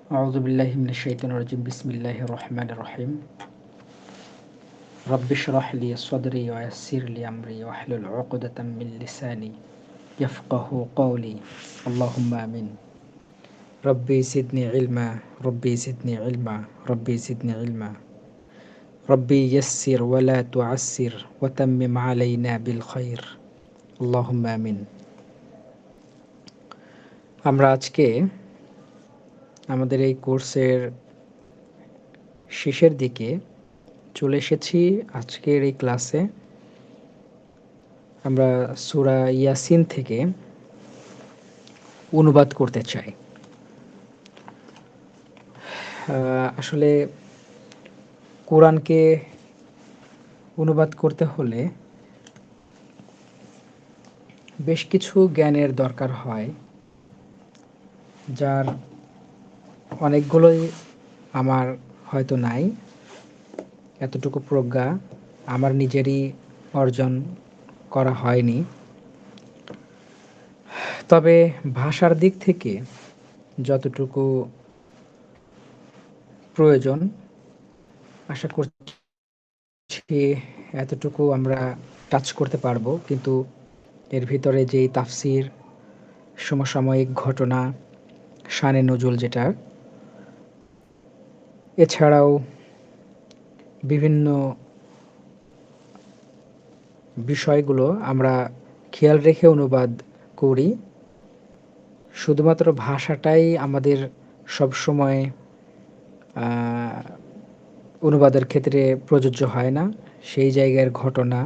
أعوذ بالله من الشيطان الرجيم بسم الله الرحمن الرحيم رب اشرح لي صدري ويسر لي أمري واحلل عقدة من لساني يفقه قولي اللهم آمين ربي زدني علما ربي زدني علما ربي زدني علما ربي يسر ولا تعسر وتمم علينا بالخير اللهم آمين আমরা আজকে আমাদের এই কোর্সের শেষের দিকে চলে এসেছি। আজকের এই ক্লাসে আমরা সূরা ইয়াসিন থেকে অনুবাদ করতে চাই। আসলে কোরআনকে অনুবাদ করতে হলে বেশ কিছু জ্ঞানের দরকার হয়, যার অনেকগুলোই আমার হয়তো নাই। এতটুকু প্রজ্ঞা আমার নিজেরই অর্জন করা হয়নি। তবে ভাষার দিক থেকে যতটুকু প্রয়োজন আশা করছি এতটুকু আমরা টাচ করতে পারবো। কিন্তু এর ভিতরে যেই তাফসির, সমসাময়িক ঘটনা, শানে নজুল যেটা, এছাড়াও বিভিন্ন বিষয়গুলো আমরা খেয়াল রেখে অনুবাদ করি। শুধুমাত্র ভাষাটাই আমাদের সবসময় অনুবাদের ক্ষেত্রে প্রযোজ্য হয় না। সেই জায়গার ঘটনা,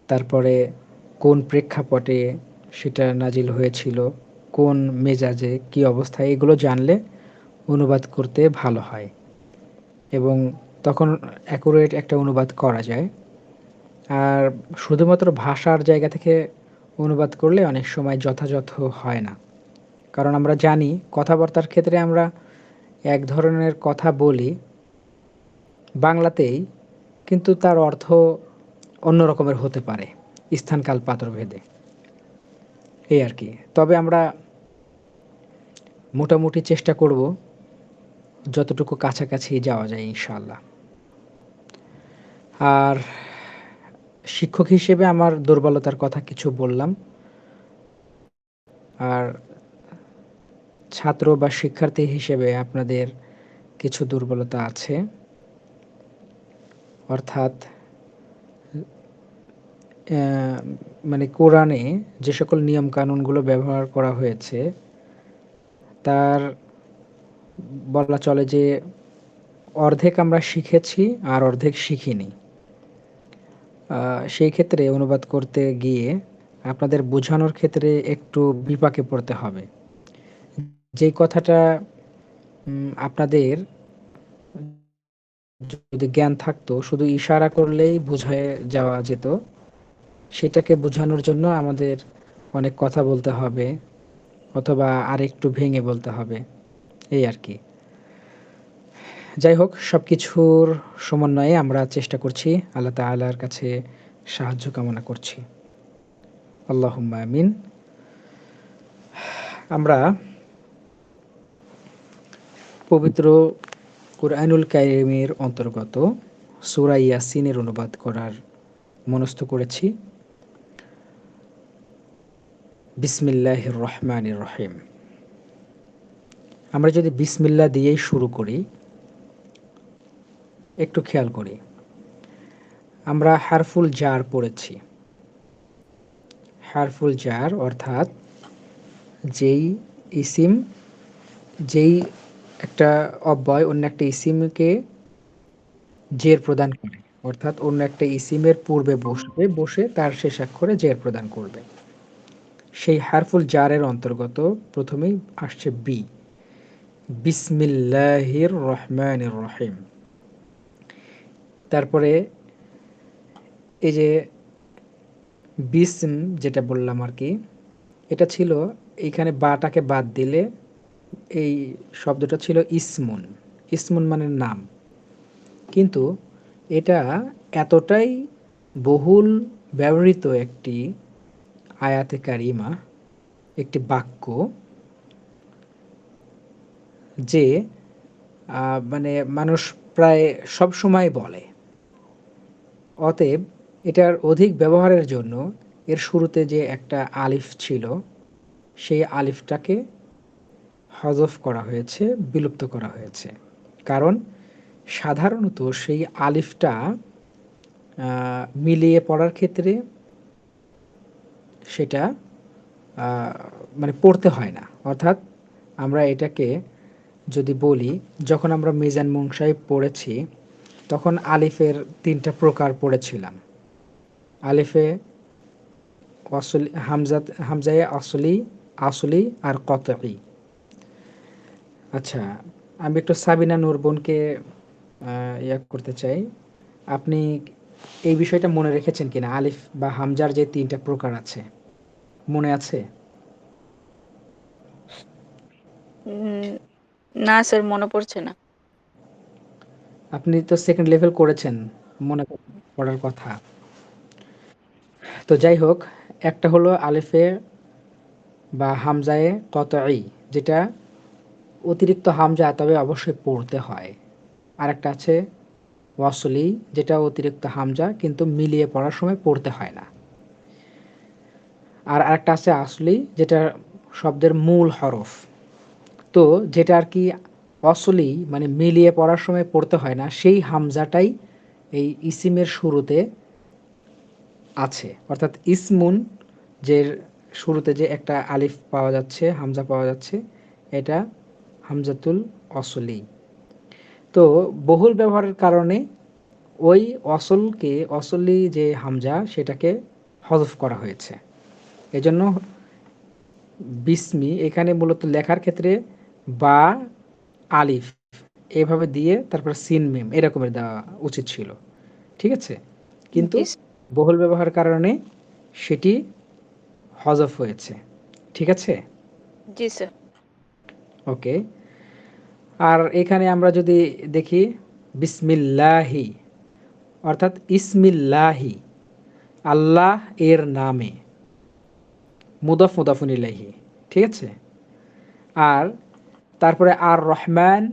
তারপরে কোন প্রেক্ষাপটে সেটা নাজিল হয়েছিল, কোন মেজাজে, কী অবস্থায়, এগুলো জানলে অনুবাদ করতে ভালো হয় এবং তখন অ্যাকুরেট একটা অনুবাদ করা যায়। আর শুধুমাত্র ভাষার জায়গা থেকে অনুবাদ করলে অনেক সময় যথাযথ হয় না। কারণ আমরা জানি কথাবার্তার ক্ষেত্রে আমরা এক ধরনের কথা বলি বাংলাতেই, কিন্তু তার অর্থ অন্য রকমের হতে পারে স্থানকাল পাত্রভেদে, এই আর কি। তবে আমরা মোটামুটি চেষ্টা করব যতটুকু কাছাকাছি যাওয়া যায় ইনশাআল্লাহ। আর শিক্ষক হিসেবে আমার দুর্বলতার কথা কিছু বললাম, আর ছাত্র বা শিক্ষার্থী হিসেবে আপনাদের কিছু দুর্বলতা আছে। অর্থাৎ মানে কোরআনে যে সকল নিয়ম কানুনগুলো ব্যবহার করা হয়েছে তার বলা চলে যে অর্ধেক আমরা শিখেছি আর অর্ধেক শিখিনি। সেই ক্ষেত্রে অনুবাদ করতে গিয়ে আপনাদের বোঝানোর ক্ষেত্রে একটু বিপাকে পড়তে হবে। যেই কথাটা আপনাদের যদি জ্ঞান থাকতো, শুধু ইশারা করলেই বুঝায় যাওয়া যেত, সেটাকে বোঝানোর জন্য আমাদের অনেক কথা বলতে হবে অথবা আরেকটু ভেঙে বলতে হবে, এই আর কি। যাই হোক, সব কিছুর সমন্বয়ে আমরা চেষ্টা করছি, আল্লাহ তাআলার কাছে সাহায্য কামনা করছি। আল্লাহুম্মা আমিন। আমরা পবিত্র কুরআনুল কারীমের অন্তর্গত সূরা ইয়াসিনের অনুবাদ করার মনস্থ করেছি। বিসমিল্লাহির রহমানির রহিম। আমরা যদি বিসমিল্লাহ দিয়েই শুরু করি, একটু খেয়াল করি, আমরা হারফুল জার পড়েছি। হারফুল জার অর্থাৎ যেই ইসিম, যেই একটা অব্যয় অন্য একটা ইসিমকে জের প্রদান করে, অর্থাৎ অন্য একটা ইসিমের পূর্বে বসবে, বসে তার শেষাক্ষরে জের প্রদান করবে, সেই হারফুল জারের অন্তর্গত প্রথমেই আসছে বি, বিসমিল্লাহির রহমানির রহিম। তারপরে এই যে বিসম যেটা বললাম আর কি, এটা ছিল, এইখানে বাটাকে বাদ দিলে এই শব্দটা ছিল ইসমুন। ইসমুন মানে নাম, কিন্তু এটা এতটাই বহুল ব্যবহৃত একটি আয়াতে কারিমা, একটি বাক্য, যে মানে মানুষ প্রায় সব সময় বলে। অতএব এটার অধিক ব্যবহারের জন্য এর শুরুতে যে একটা আলিফ ছিল, সেই আলিফটাকে হযফ করা হয়েছে, বিলুপ্ত করা হয়েছে। কারণ সাধারণত সেই আলিফটা মিলিয়ে পড়ার ক্ষেত্রে সেটা আ মানে পড়তে হয় না। অর্থাৎ আমরা এটাকে যদি বলি, যখন আমরা মিজান মুনসারিফ পড়েছি, তখন আলিফের ৩ টা প্রকার পড়েছিলাম। আলিফে ওয়াসলি, হামজায়ে আসলি, আসলি আর কতঈ। আচ্ছা, আমি একটু সাবিনা নূর বোনকে করতে চাই। আপনি এই বিষয়টা মনে রেখেছেন কিনা? আলিফ বা হামজার যে ৩ টা প্রকার আছে, মনে আছে? না স্যার, মনে পড়ছে না। আপনি তো সেকেন্ড লেভেল করেছেন, মনে পড়ার কথা। তো যাই হোক, একটা হলো আলিফে বা হামজায়ে কতঈ, যেটা অতিরিক্ত হামজা, তবে অবশ্যই পড়তে হয়। আরেকটা আছে ওয়াসলি, যেটা অতিরিক্ত হামজা কিন্তু মিলিয়ে পড়ার সময় পড়তে হয় না। আর আরেকটা আছে আসলি, যেটা শব্দের মূল হরফ। তো যেটা আর কি অসলি, মানে মিলিয়ে পড়ার সময় পড়তে হয় না, সেই হামজাটাই এই ইসিমের শুরুতে আছে। অর্থাৎ ইসমুন, যে শুরুতে যে একটা আলিফ পাওয়া যাচ্ছে, হামজা পাওয়া যাচ্ছে, এটা হামজাতুল অসলি। তো বহুল ব্যবহারের কারণে ওই অসলকে, অসলি যে হামজা, সেটাকে হযফ করা হয়েছে। এজন্য বিস্মি এখানে মূলত লেখার ক্ষেত্রে বা, আলিফ এভাবে দিয়ে তারপর সিন মিম এরকমের দেওয়া উচিত ছিল। ঠিক আছে? কিন্তু জি বহুল ব্যবহারের কারণে সেটি হযফ হয়েছে। ঠিক আছে? জি স্যার। ওকে। আর এখানে আমরা যদি দেখি বিসমিল্লাহি, অর্থাৎ ইসমিল্লাহি, আল্লাহ এর নামে, মুদাফ মুদাফুন ইলাইহি। ঠিক আছে? আর তারপরে আর রহমান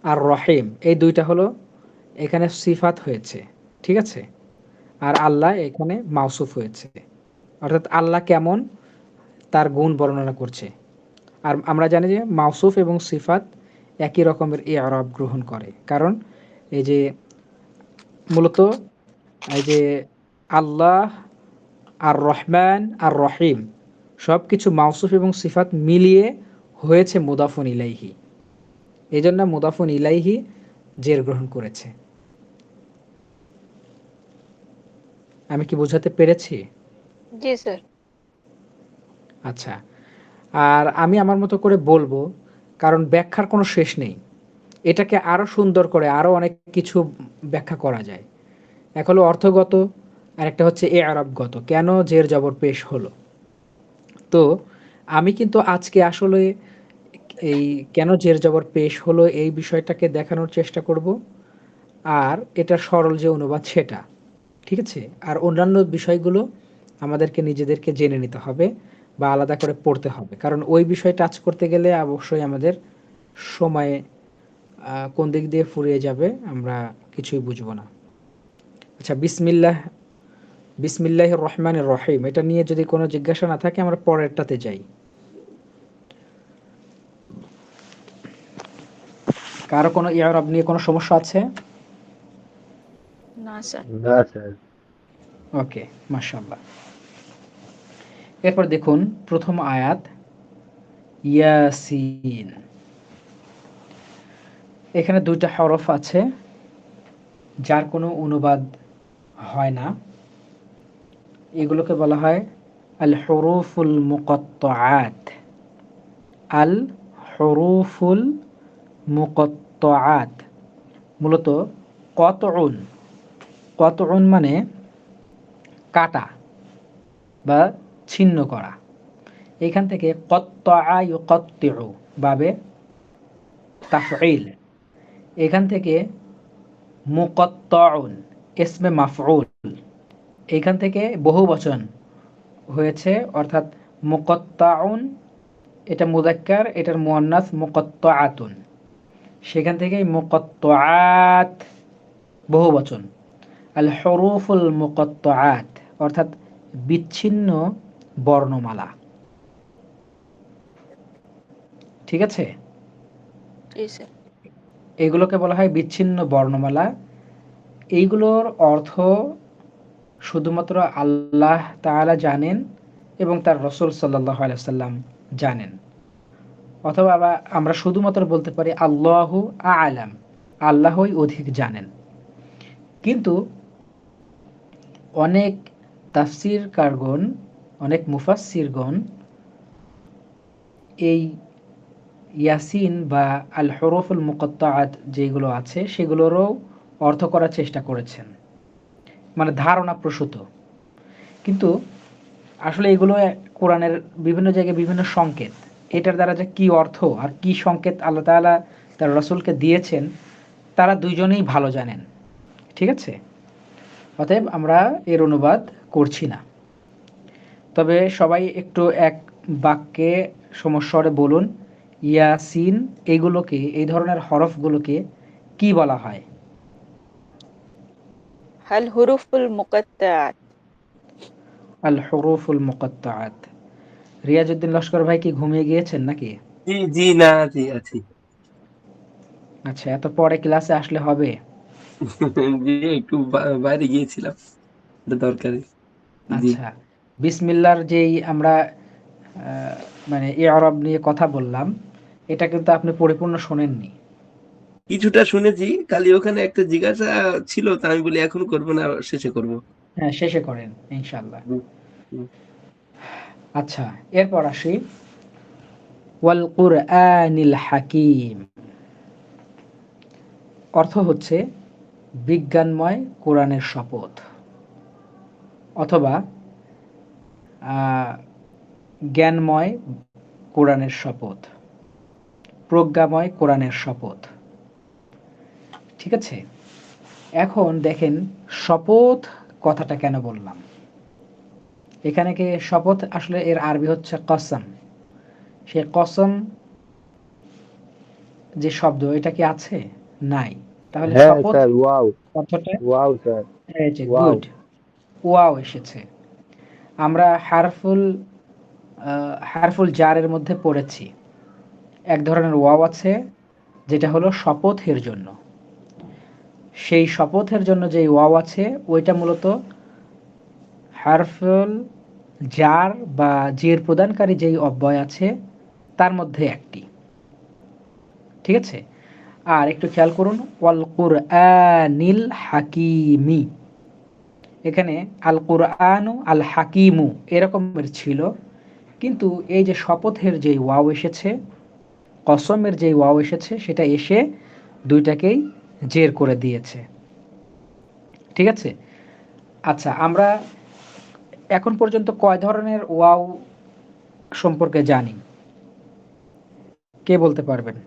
আর রহিম, এই দুইটা হলো এখানে সিফাত হয়েছে। ঠিক আছে? আর আল্লাহ এখানে মাওসুফ হয়েছে। অর্থাৎ আল্লাহ কেমন, তার গুণ বর্ণনা করছে। আর আমরা জানি যে মাওসুফ এবং সিফাত একই রকমের ইআরাব গ্রহণ করে। কারণ এই যে মূলত এই যে আল্লাহ, আর রহমান, আর রহিম, সবকিছু মাওসুফ এবং সিফাত মিলিয়ে হয়েছে মুদাফুন ইলাইহি। এজন্য মুদাফুন ইলাইহি জের গ্রহণ করেছে। আমি কি বোঝাতে পেরেছি? জি স্যার। আচ্ছা। আর আমি আমার মতো করে বলবো, কারণ ব্যাখ্যার কোনো শেষ নেই। এটাকে আরো সুন্দর করে আরো অনেক কিছু ব্যাখ্যা করা যায়। এক হলো অর্থগত, আর একটা হচ্ছে এআরাবগত। কেন জের জবর পেশ হলো? তো আমি কিন্তু আজকে আসলে এই কেন জের জবর পেশ হলো এই বিষয়টাকে দেখানোর চেষ্টা করব। আর এটা সরল যে অনুবাদ সেটা। ঠিক আছে? আর অন্যান্য বিষয়গুলো আমাদেরকে নিজেদেরকে জেনে নিতে হবে বা আলাদা করে পড়তে হবে। কারণ ওই বিষয় টাচ করতে গেলে অবশ্যই আমাদের সময় কোন দিক দিয়ে ফুরিয়ে যাবে আমরা কিছুই বুঝব না। আচ্ছা, বিসমিল্লাহির রহমানির রহিম, এটা নিয়ে যদি কোনো জিজ্ঞাসা না থাকে আমরা পরেরটাতে যাই। কারো কোনো ইয়ারব নিয়ে কোনো সমস্যা আছে? না স্যার। না স্যার। ওকে, মাশাআল্লাহ। এরপর দেখুন প্রথম আয়াত, ইয়াসিন। এখানে দুইটা হরফ আছে যার কোনো অনুবাদ হয় না। এগুলোকে বলা হয় আল হুরুফুল মুকাত্তাআত। আল হুরুফুল মুকাত্তাআত, মূলত কতউন, কতউন মানে কাটা বা ছিন্ন করা। এখান থেকে কত্তাআ ইউকাত্তিউ, বাবে তাফঈল। এখান থেকে মুকাত্তাউন, ইসমে মাফউল। এখান থেকে বহুবচন হয়েছে, অর্থাৎ মুকাত্তাউন, এটা মুযাক্কার, এটার মুয়ান্নাস মুকাত্তাআতুন। সেখান থেকেই মুকাত্তাআত বহু বচন। আল হুরুফুল মুকাত্তাআত অর্থাৎ বিচ্ছিন্ন বর্ণমালা। ঠিক আছে? জি স্যার। এগুলোকে বলা হয় বিচ্ছিন্ন বর্ণমালা। এইগুলোর অর্থ শুধুমাত্র আল্লাহ তাআলা জানেন এবং তার রাসূল সাল্লাল্লাহু আলাইহি ওয়াসাল্লাম জানেন। অথবা আমরা শুধুমাত্র বলতে পারি আল্লাহু আ'লাম, আল্লাহই অধিক জানেন। কিন্তু অনেক তাফসীরকারগণ, অনেক মুফাসসিরগণ এই ইয়াসিন বা আল হুরুফুল মুকাত্তাআত যেগুলো আছে সেগুলোরও অর্থ করার চেষ্টা করেছেন, মানে ধারণা প্রসূত। কিন্তু আসলে এগুলো কোরআনের বিভিন্ন জায়গায় বিভিন্ন সংকেত। এটার দ্বারা যে কি অর্থ আর কি সংকেত আল্লাহ তাআলা তার রাসূলকে দিয়েছেন তারা দুইজনেই ভালো জানেন। ঠিক আছে? অতএব আমরা এর অনুবাদ করছি না। তবে সবাই একটু এক বাক্যে সমস্বরে বলুন, ইয়াসিন এগুলোকে, এই ধরনের হরফগুলোকে কি বলা হয়? হাল হুরুফুল মুকাত্তাআত। আল হুরুফুল মুকাত্তাআত। রিয়াজউদ্দিন লস্কর ভাই কি ঘুমিয়ে গিয়েছেন নাকি? জি জি, না আছি আছি। আচ্ছা, এত পরে ক্লাসে আসলে হবে? জি, একটু বাইরে গিয়েছিলাম, একটা দরকারে। জি, আচ্ছা, বিসমিল্লাহর যেই আমরা মানে ইআরাব নিয়ে কথা বললাম, এটা কিন্তু আপনি পরিপূর্ণ শোনেননি। কিছুটা শুনেছি। খালি ওখানে একটা জিজ্ঞাসা ছিল, তা আমি বলি এখন করবো না, শেষে করবো। হ্যাঁ, শেষে করেন ইনশাআল্লাহ। হুম, হুম। আচ্ছা, এরপর আসি ওয়াল কুরআনিল হাকিম। অর্থ হচ্ছে বিজ্ঞানময় কোরআনের শপথ, অথবা জ্ঞানময় কোরআনের শপথ, প্রজ্ঞাময় কোরআনের শপথ। ঠিক আছে? এখন দেখেন শপথ কথাটা কেন বললাম। এখানে কি শপথ আসলে এর আরবি হচ্ছে কসম। সে কসম যে শব্দ এটা কি আছে? নাই। তাহলে হ্যাঁ শপথ স্যার, ওয়াও অর্থটা ওয়াও স্যার, এই যে ওয়াও। গুড, ওয়াও এসেছে। আমরা হারফুল জারের মধ্যে পড়েছি। এক ধরনের ওয়াও আছে যেটা হলো শপথের জন্য। সেই শপথের জন্য যে ওয়াও আছে ওইটা মূলত হারফুল জার বা জের প্রদানকারী যেই অব্যয় আছে তার মধ্যে একটি। ঠিক আছে? আর একটু খেয়াল করুন, ওয়াল কুরআনিল হাকিমি। এখানে আল কুরআনু আল হাকিমু এরকমের ছিল, কিন্তু এই যে শপথের যেই ওয়াও এসেছে, কসমের যেই ওয়াও এসেছে সেটা এসে দুইটাকেই জের করে দিয়েছে। ঠিক আছে? আচ্ছা, আমরা এখন পর্যন্ত কয় ধরনের ওয়াও সম্পর্কে জানি? কে বলতে পারবেন?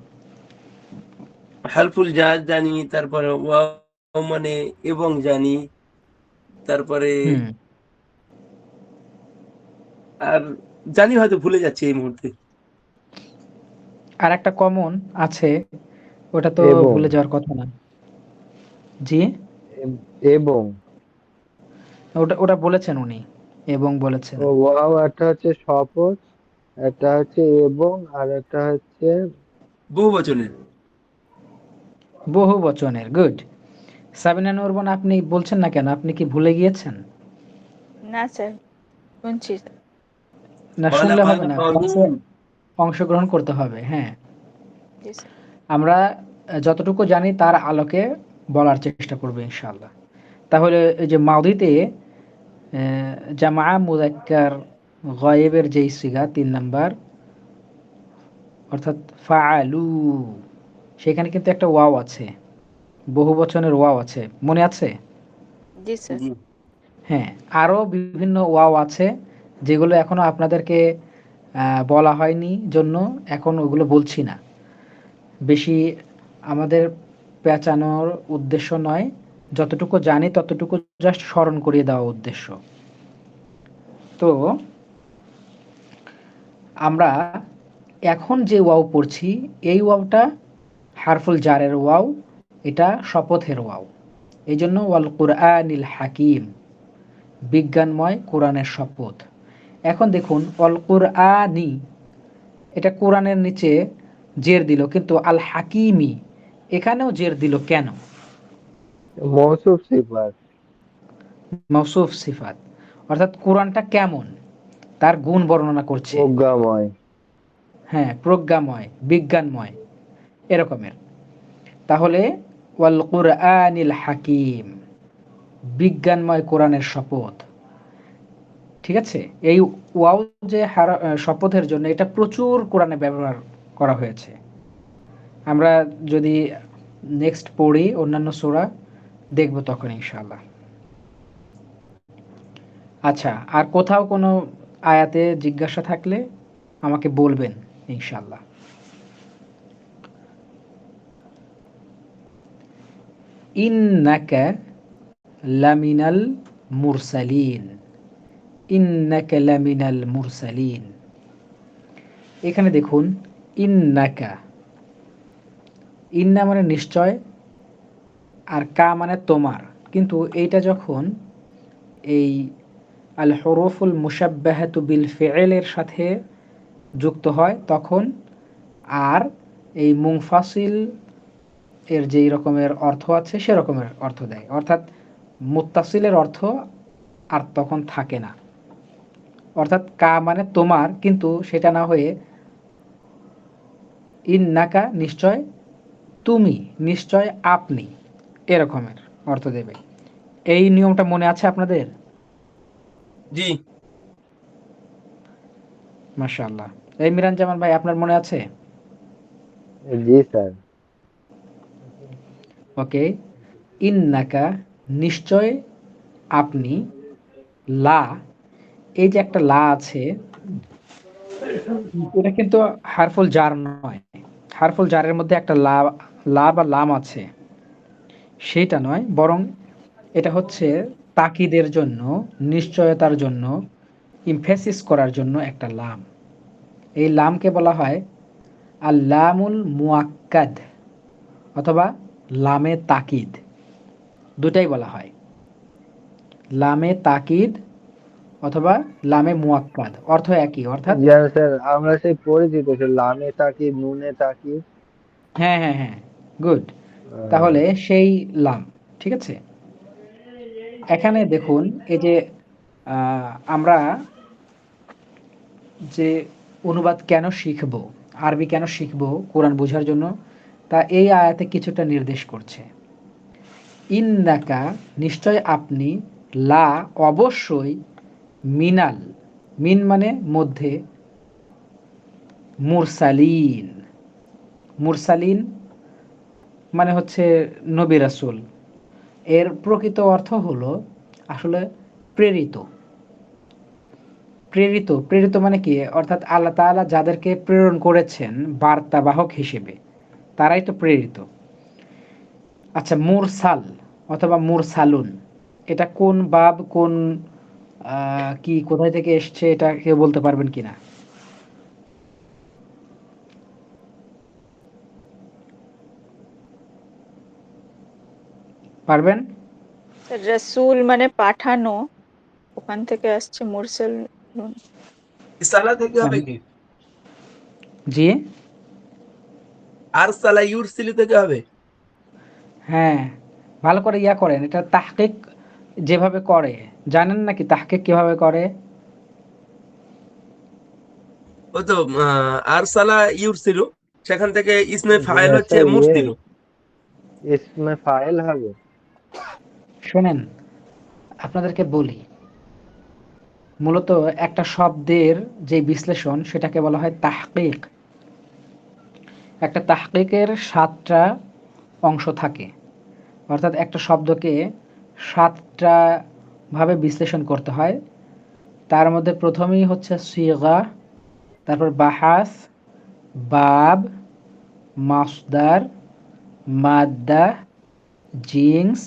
হালফুল জাহাজ জানি, তারপরে ওয়াও মানে এবং জানি, তারপরে হুম। আর জানি, হয়তো ভুলে যাচ্ছি এই মুহূর্তে। আর একটা কমন আছে, ওটা তো এবং ভুলে যাওয়ার কথা না। জি? এবং ওটা ওটা বলেছেন উনি, এবং বলেছেন। ও ওয়াও, একটা হচ্ছে শপথ, একটা হচ্ছে এবং, আর একটা হচ্ছে বহু বচনের। বহু বচনের, গুড। সাবিনা নূর বোন, আপনি বলছেন না কেন? আপনি কি ভুলে গিয়েছেন? না স্যার, শুনছি স্যার। না, পয়লা শুনলে হবে পয়লা না, ক্লাসে ফাল্গুন। অংশগ্রহণ করতে হবে। হ্যাঁ, জি স্যার। আমরা যতটুকু জানি তার আলোকে বলার চেষ্টা করব ইনশাআল্লাহ। তাহলে এই যে মাউদিতে জামা মুযাক্কার গায়েবের যেই সিগা ৩ নাম্বার, অর্থাৎ ফাআলু, সেখানে কিন্তু একটা ওয়াও আছে, বহু বচনের ওয়াও আছে, মনে আছে? জি স্যার। জি, হ্যাঁ, আরও বিভিন্ন ওয়াও আছে যেগুলো এখনো আপনাদেরকে বলা হয়নি জন্য এখন ওগুলো বলছি না। বেশি আমাদের পেঁচানোর উদ্দেশ্য নয়, যতটুকু জানি ততটুকু জাস্ট স্মরণ করিয়ে দেওয়া উদ্দেশ্য। তো আমরা এখন যে ওয়াও পড়ছি এই ওয়াওটা হারফুল জারের ওয়াও, এটা শপথের ওয়াও। এই জন্য ওয়াল কুরআনিল হাকিম, বিজ্ঞানময় কোরআনের শপথ। এখন দেখুন অল কুরআনি, এটা কোরআনের নিচে জের দিল, কিন্তু আল হাকিমি এখানেও জের দিল কেন? মৌসুফ সিফাত। মৌসুফ সিফাত, অর্থাৎ কোরআনটা কেমন তার গুণ বর্ণনা করছে। প্রজ্ঞাময়। হ্যাঁ, প্রজ্ঞাময়, বিজ্ঞানময়, এরকমের। তাহলে ওয়াল কুরআনিল হাকিম, বিজ্ঞানময় কোরআনের শপথ। ঠিক আছে, এই ওয়াও যে শপথের জন্য, এটা প্রচুর কোরআনে ব্যবহার করা হয়েছে। আমরা যদি নেক্সট পড়ি অন্যান্য সূরা, দেখব তখন ইনশাআল্লাহ। আচ্ছা, আর কোথাও কোনো আয়াতে জিজ্ঞাসা থাকলে আমাকে বলবেন ইনশাআল্লাহ। ইন্নাকা লামিনাল মুরসালিন, ইন্নাকা লামিনাল মুরসালিন। এখানে দেখুন ইন্নাকা, ইন্না মানে নিশ্চয়, আর কা মানে তোমার। কিন্তু এইটা যখন এই আল হুরুফুল মুশাব্বাহাতু বিল ফি'লের সাথে যুক্ত হয়, তখন আর এই মুনফাসিল এর যেই রকমের অর্থ আছে সেরকমের অর্থ দেয়, অর্থাৎ মুত্তাসিলের অর্থ আর তখন থাকে না। অর্থাৎ কা মানে তোমার, কিন্তু সেটা না হয়ে ইন্নাকা নিশ্চয়, তুমি নিশ্চয়, আপনি, এরকমের অর্থ দেবে। এই নিয়মটা মনে আছে আপনাদের? জি। মাশাআল্লাহ। এই মিরান জামান ভাই, আপনার মনে আছে? জি স্যার। ওকে, ইন্নাকা নিশ্চয়, আপনি, লা, এই যে একটা লা আছে, এটা কিন্তু হারফুল জার নয়। হারফুল জারের মধ্যে একটা লা, লা বা লাম আছে, সেটা নয়, বরং এটা হচ্ছে তাকিদের জন্য, নিশ্চয়তার জন্য, ইমফেসিস করার জন্য একটা লাম। এই লামকে বলা হয় আল্লামুল মুআক্কাদ অথবা লামে তাকিদ, দুটাই বলা হয়। লামে তাকিদ অথবা লামে মুআক্কাদ, অর্থ একই, অর্থাৎ জান স্যার, আমরা সেই পরিচিত সে লামে তাকি নুনে তাকি। হ্যাঁ হ্যাঁ হ্যাঁ, গুড। তাহলে সেই লাম, ঠিক আছে। এখানে দেখুন এই যে আমরা যে অনুবাদ কেন শিখব, আরবি কেন শিখব কোরআন বোঝার জন্য, তা এই আয়াতে কিছুটা নির্দেশ করছে। ইন্নাকা নিশ্চয় আপনি, লা অবশ্যই, মিনাল, মিন মানে মধ্যে, মুরসালিন, মুরসালিন মানে হচ্ছে নবী রাসূল। এর প্রকৃত অর্থ হলো আসলে প্রেরিত। প্রেরিত, প্রেরিত মানে কি, অর্থাৎ আল্লাহ তাআলা যাদেরকে প্রেরণ করেছেন বার্তাবাহক হিসেবে, তারাই তো প্রেরিত। আচ্ছা, মুরসাল অথবা মুরসালুন, এটা কোন বাব, কোন কি, কোথায় থেকে এসছে, এটা কেউ বলতে পারবেন কিনা? পারবেন? রসুল মানে পাঠানো, ওখান থেকে আসছে মুরসাল। সালা থেকে হবে কি? জি, আর সালা ইউরসিলি থেকে হবে? হ্যাঁ, ভালো করে ইয়া করেন, এটা তাহকিক যেভাবে করে, জানেন নাকি তাহকিক কিভাবে করে? ওই তো আর সালা ইউরসিলু, সেখান থেকে ইসমে ফাইল হচ্ছে স্যার মুরসিলু। ইসমে ফাইল হবে। শোনেন, আপনাদেরকে বলি, মূলত একটা শব্দের যে বিশ্লেষণ সেটাকে বলা হয় তাহকিক। একটা তাহকিকের 7টা অংশ থাকে, অর্থাৎ একটা শব্দকে 7টা ভাবে বিশ্লেষণ করতে হয়। তার মধ্যে প্রথমেই হচ্ছে সিগা, তারপর বাহাস, বাব, মাসদার, মাদ্দা, জিন্স,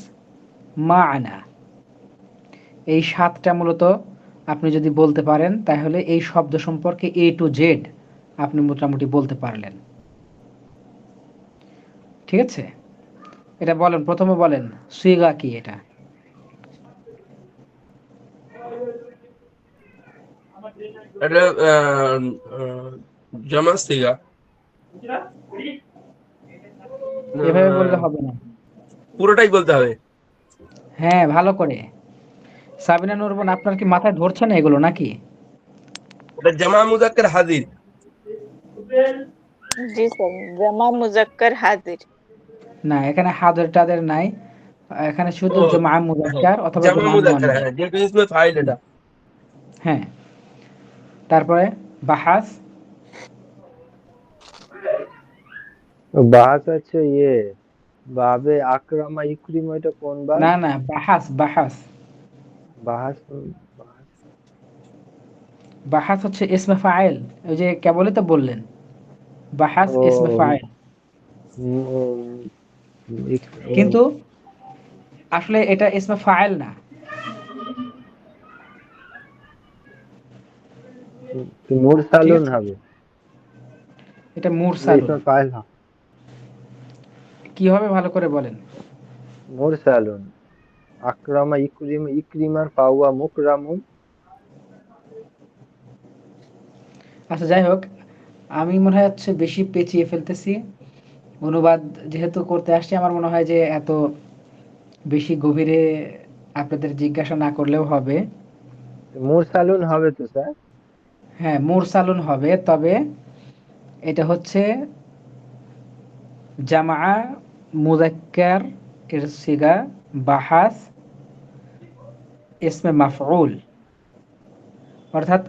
মা'না। এই 7টা মূলত আপনি যদি বলতে পারেন, তাহলে এই শব্দ সম্পর্কে A to Z আপনি মোটামুটি বলতে পারলেন। ঠিক আছে? এটা বলেন, প্রথমে বলেন সিগা কি এটা? এটা আহ, জামা সিগা। এভাবে বললে হবে না। পুরোটাই বলতে হবে। হ্যাঁ, ভালো করে। সাবিনা নূর বোন, আপনার কি মাথায় ধরছে না এগুলো নাকি? এটা জামা মুজাক্কার হাজির। জি স্যার, জামা মুজাক্কার হাজির। না, এখানে হাদের টাদের নাই। এখানে শুধু ও জমা হ্যাঁ, মুজাক্কার অথবা জামা জমা মুজাক্কার, মুয়ান্নাস। হ্যাঁ, যেহেতু ইসমে ফাইল এটা। হ্যাঁ, তারপরে বাহাস। বাহাস হচ্ছে বাবে আকরামা ইকরিমা, এটা কোন বার? না না, বাহাস বাহাস। বাহাস। বাহাস। বাহাস হচ্ছে ইসমে ফাইল। ওই যে কেবলই তো বললেন, বাহাস ইসমে ও ফাইল। ও কিন্তু আসলে এটা ইসমে ফাইল না। ঠিক মুরসালুন আছে, হবে। এটা মুরসালুন। ইসমে ফাইল হবে। কি হবে ভালো করে বলেন। মুরসালুন। আকরামা ইকরিমা, ইকরিমার ফাওয়া মুকরামুন। আচ্ছা, যাই হোক, আমি মনে হয় হচ্ছে বেশি পেঁচিয়ে ফেলতেছি। অনুবাদ যেহেতু করতে আসছি, আমার মনে হয় যে এত বেশি গভীরে আপনাদের জিজ্ঞাসা না করলেও হবে। মুরসালুন হবে তো স্যার? হ্যাঁ, মুরসালুন হবে, তবে এটা হচ্ছে জামা মুযাক্কার এর সিগা বাহাস ইসমে মাফউল, অর্থাৎ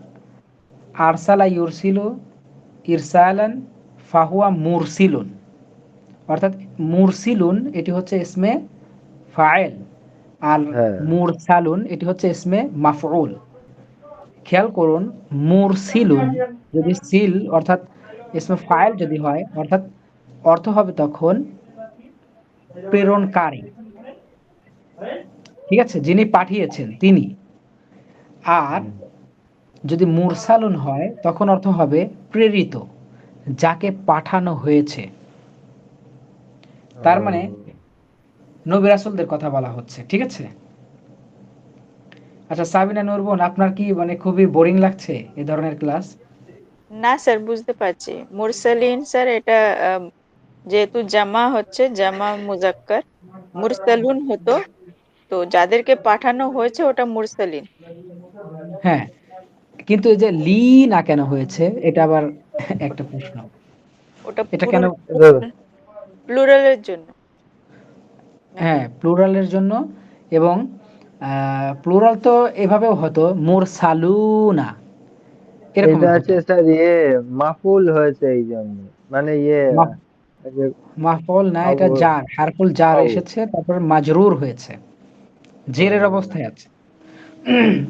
আরসালা ইউরসিলু ইরসালান ফাহুয়া মুরসিলুন। অর্থাৎ মুরসিলুন এটি হচ্ছে ইসমে ফাইল, আর হ্যাঁ। মুরসালুন এটি হচ্ছে ইসমে মাফউল। খেয়াল করুন, মুরসিলুন যদি সিল অর্থাৎ ইসমে ফাইল যদি হয়, অর্থাৎ অর্থ হবে তখন প্রেরণকারী। ঠিক আছে, যিনি পাঠিয়েছেন তিনি। আর হুম। যদি মুরসালুন হয় তখন অর্থ হবে প্রেরিত, যাকে পাঠানো হয়েছে। তার মানে ও, নবী রাসূলদের কথা বলা হচ্ছে। ঠিক আছে? আচ্ছা সাবিনা নূর বোন, আপনার কি মানে খুবই বোরিং লাগছে এ ধরনের ক্লাস? না স্যার, বুঝতে পারছি। মুরসালিন স্যার, এটা যেহেতু জামা হচ্ছে জামা মুজাক্কার, মুরসালুন হতো, তো যাদেরকে পাঠানো হয়েছে ওটা মুরসালিন। হ্যাঁ, কিন্তু এই যে লি না কেন হয়েছে এটা আবার একটা প্রশ্ন। ওটা এটা কেন? এটা- প্লুরালের জন্য নাকি? হ্যাঁ, প্লুরালের জন্য। এবং প্লুরাল তো এভাবেও হতো মুরসালুনা, এটা এরকমের হচ্ছে হতো। স্যার মাফুল হয়েছে এই জন্য, মানে মাফ এই যে মাফউল না, এটা ফাউ- জার, হারফুল জার ফাউ। এসেছে, তারপর মাজরুর হয়েছে, জেরের ও, অবস্থায় আছে।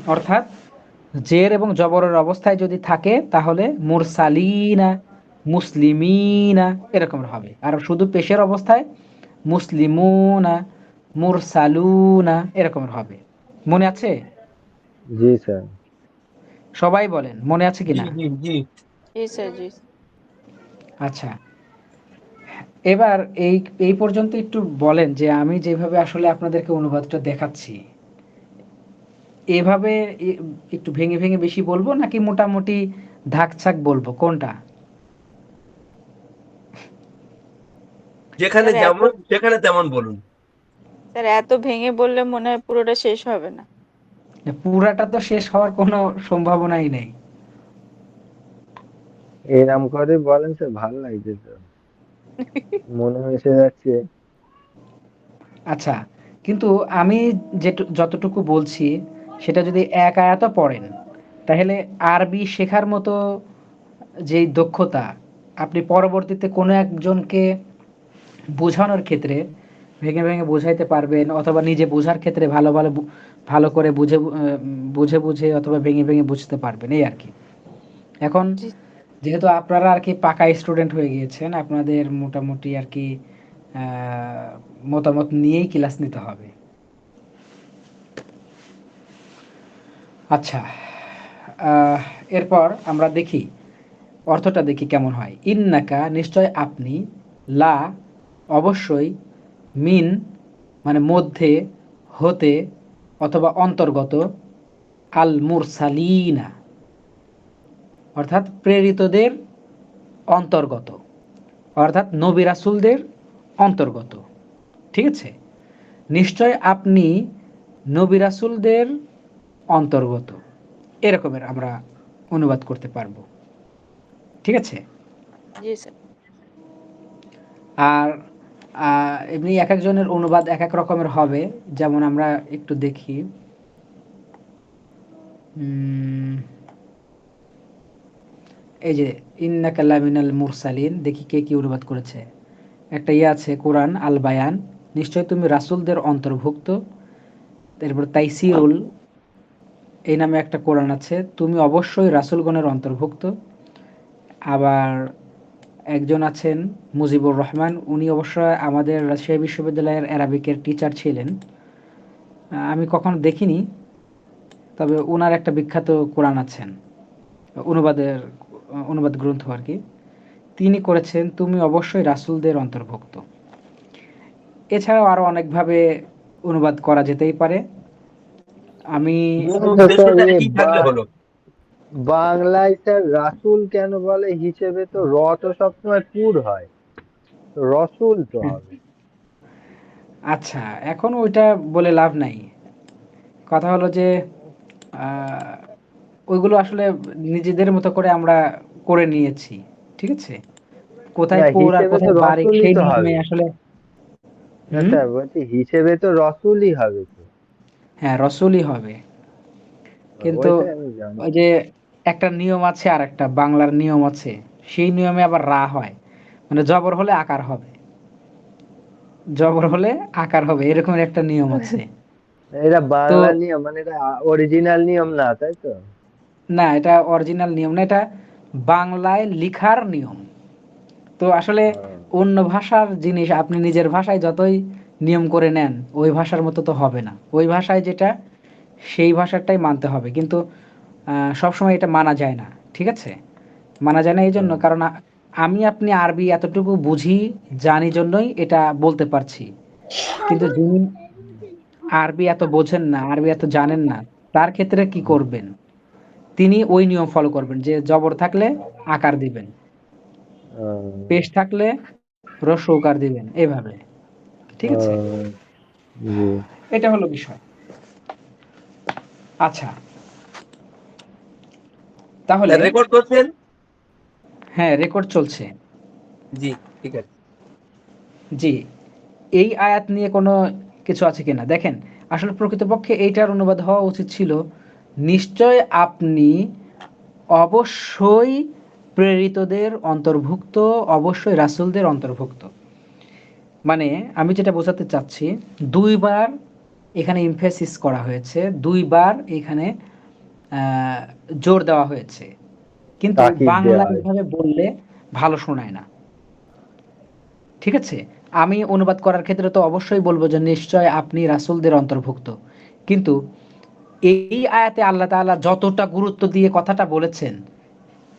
অর্থাৎ জের এবং জবরের অবস্থায় যদি থাকে তাহলে মুরসালিনা, মুসলিমিনা এরকম হবে। আর শুধু পেশের অবস্থায় মুসলিমুনা, মুরসালুনা এরকম হবে। মনে আছে? জি স্যার। সবাই বলেন মনে আছে জি কিনা। জি জি। জি স্যার, জি। আচ্ছা, এবার এই এই পর্যন্ত একটু বলেন যে আমি যেভাবে আসলে আপনাদেরকে অনুবাদটা দেখাচ্ছি, এভাবে একটু ভেঙে ভেঙে বেশি বলবো নাকি মোটামুটি ধাকছাক বলবো, কোনটা? যেখানে স্যার এত যেমন সেখানে তেমন বলুন। স্যার এত ভেঙে বললে মনে হয় পুরোটা শেষ হবে না। পুরাটা তো শেষ হওয়ার কোনো সম্ভাবনাই নেই। এরম করে বলেন স্যার, ভালো লাগছে তো, মনে এসে যাচ্ছে। আচ্ছা, কিন্তু আমি যতটুকু বলছি সেটা যদি এক আয়াতও পড়েন, তাহলে আরবি শেখার মতো যেই দক্ষতা, আপনি পরবর্তীতে কোনো একজনকে বোঝানোর ক্ষেত্রে ভেঙে ভেঙে বোঝাইতে পারবেন, অথবা নিজে বোঝার ক্ষেত্রে ভালো ভালো ভালো করে বুঝে বুঝে অথবা ভেঙে ভেঙে বুঝতে পারবেন, এই আর কি। এখন জি যেহেতু আপনারা আর কি পাকা স্টুডেন্ট হয়ে গিয়েছেন, আপনাদের মোটামুটি আর কি মতামত নিয়েই ক্লাস নিতে হবে। আচ্ছা, আহ, এরপর আমরা দেখি অর্থটা দেখি কেমন হয়। ইন্নাকা নিশ্চয় আপনি, লা অবশ্যই মিন মানে মধ্যে, হতে অথবা অন্তর্গত, আল মুরসালিনা অর্থাৎ প্রেরিতদের অন্তর্গত, অর্থাৎ নবী রাসূলদের অন্তর্গত। ঠিক আছে? নিশ্চয় আপনি নবী রাসূলদের অন্তর্গত, এরকমের আমরা অনুবাদ করতে পারবো। ঠিক আছে? জি স্যার। আর এমনি এক একজনের অনুবাদ এক এক রকমের হবে। যেমন আমরা একটু দেখি, উম, এই যে ইন্নাকা লামিনাল মুরসালিন, দেখি কে কি অনুবাদ করেছে। একটা ইয়ে আছে কোরআন আল বায়ান, নিশ্চয় তুমি রাসূলদের অন্তর্ভুক্ত। তারপর তাইসিরুল এই নামে একটা কোরআন আছে, তুমি অবশ্যই রাসূলগণের অন্তর্ভুক্ত। আবার একজন আছেন মুজিবুর রহমান, উনি অবশ্য আমাদের রাজশাহী বিশ্ববিদ্যালয়ের অ্যারাবিকের টিচার ছিলেন। আমি কখনো দেখিনি, তবে ওনার একটা বিখ্যাত কোরআন আছেন, অনুবাদের অনুবাদ গ্রন্থ আর কি, তিনি করেছেন তুমি অবশ্যই রাসূলদের অন্তর্ভুক্ত। এছাড়াও আরো অনেকভাবে অনুবাদ করা যেতেই পারে। আমি মূল আচ্ছা স্যার, উদ্দেশ্যটা কি থাকলে হলো? বাংলায় স্যার রাসূল কেন বলে হিসেবে? তো র তো সবসময় পুর হয়, তো রসুল তো হবে। আচ্ছা, এখন ওইটা বলে লাভ নাই। কথা হলো যে আহ, ওইগুলো আসলে নিজেদের মতো করে আমরা করে নিয়েছি। ঠিক আছে? কোথায় না, পুর আর হিসেবে তো কোথায় বারিক রসুলই সেই তো নিয়মে হবে। আসলে। না হুম, স্যার, বলছি হিসেবে তো রসুলই হবে তো। হ্যাঁ রসুলই হবে, কিন্তু ওইটাই আমি জানি। ওই যে একটা নিয়ম আছে, আর একটা বাংলার নিয়ম আছে, সেই নিয়মে আবার রা হয়, মানে জবর হলে আকার হবে, জবর হলে আকার হবে, এরকম একটা নিয়ম আছে। এটা তো বাংলা নিয়ম, মানে এটা অরিজিনাল নিয়ম না, তাই তো? না, এটা অরিজিনাল নিয়ম না, এটা বাংলায় লিখার নিয়ম। তো আসলে হ্যাঁ। অন্য ভাষার জিনিস আপনি নিজের ভাষায় যতই নিয়ম করে নেন, ওই ভাষার মতো তো হবে না। ওই ভাষায় যেটা, সেই ভাষাটাই মানতে হবে, কিন্তু সবসময় এটা মানা যায় না। ঠিক আছে? মানা যায় না এই জন্য, হ্যাঁ। কারণ আমি আপনি আরবি এতটুকু বুঝি, জানি জন্যই এটা বলতে পারছি। কিন্তু যিনি আরবি এত বোঝেন না, আরবি এত জানেন না, তার ক্ষেত্রে কি করবেন? তিনি ওই নিয়ম ফলো করবেন যে জবর থাকলে আকার দিবেন, পেশ থাকলে রস্য উকার দিবেন, এভাবে। ঠিক আছে? জি। এটা হলো বিষয়। আচ্ছা, তাহলে রেকর্ড করছেন? হ্যাঁ, রেকর্ড চলছে। জি, ঠিক আছে। জি, এই আয়াত নিয়ে কোনো কিছু আছে কিনা দেখেন। আসলে প্রকৃতপক্ষে এইটার অনুবাদ হওয়া উচিত ছিল, নিশ্চয় আপনি অবশ্যই প্রেরিতদের অন্তর্ভুক্ত, অবশ্যই রাসূলদের অন্তর্ভুক্ত। মানে আমি যেটা বোঝাতে চাচ্ছি, দুইবার এখানে এমফেসিস করা হয়েছে, দুইবার এখানে আহ, জোর দেওয়া হয়েছে, কিন্তু তাকিদ দেওয়া বাংলায় হয়। এভাবে বললে ভালো শোনায় না। ঠিক আছে? আমি অনুবাদ করার ক্ষেত্রে তো অবশ্যই বলবো যে নিশ্চয় আপনি রাসূলদের অন্তর্ভুক্ত, কিন্তু এই আয়াতে আল্লাহ তাআলা যতটা গুরুত্ব দিয়ে কথাটা বলেছেন,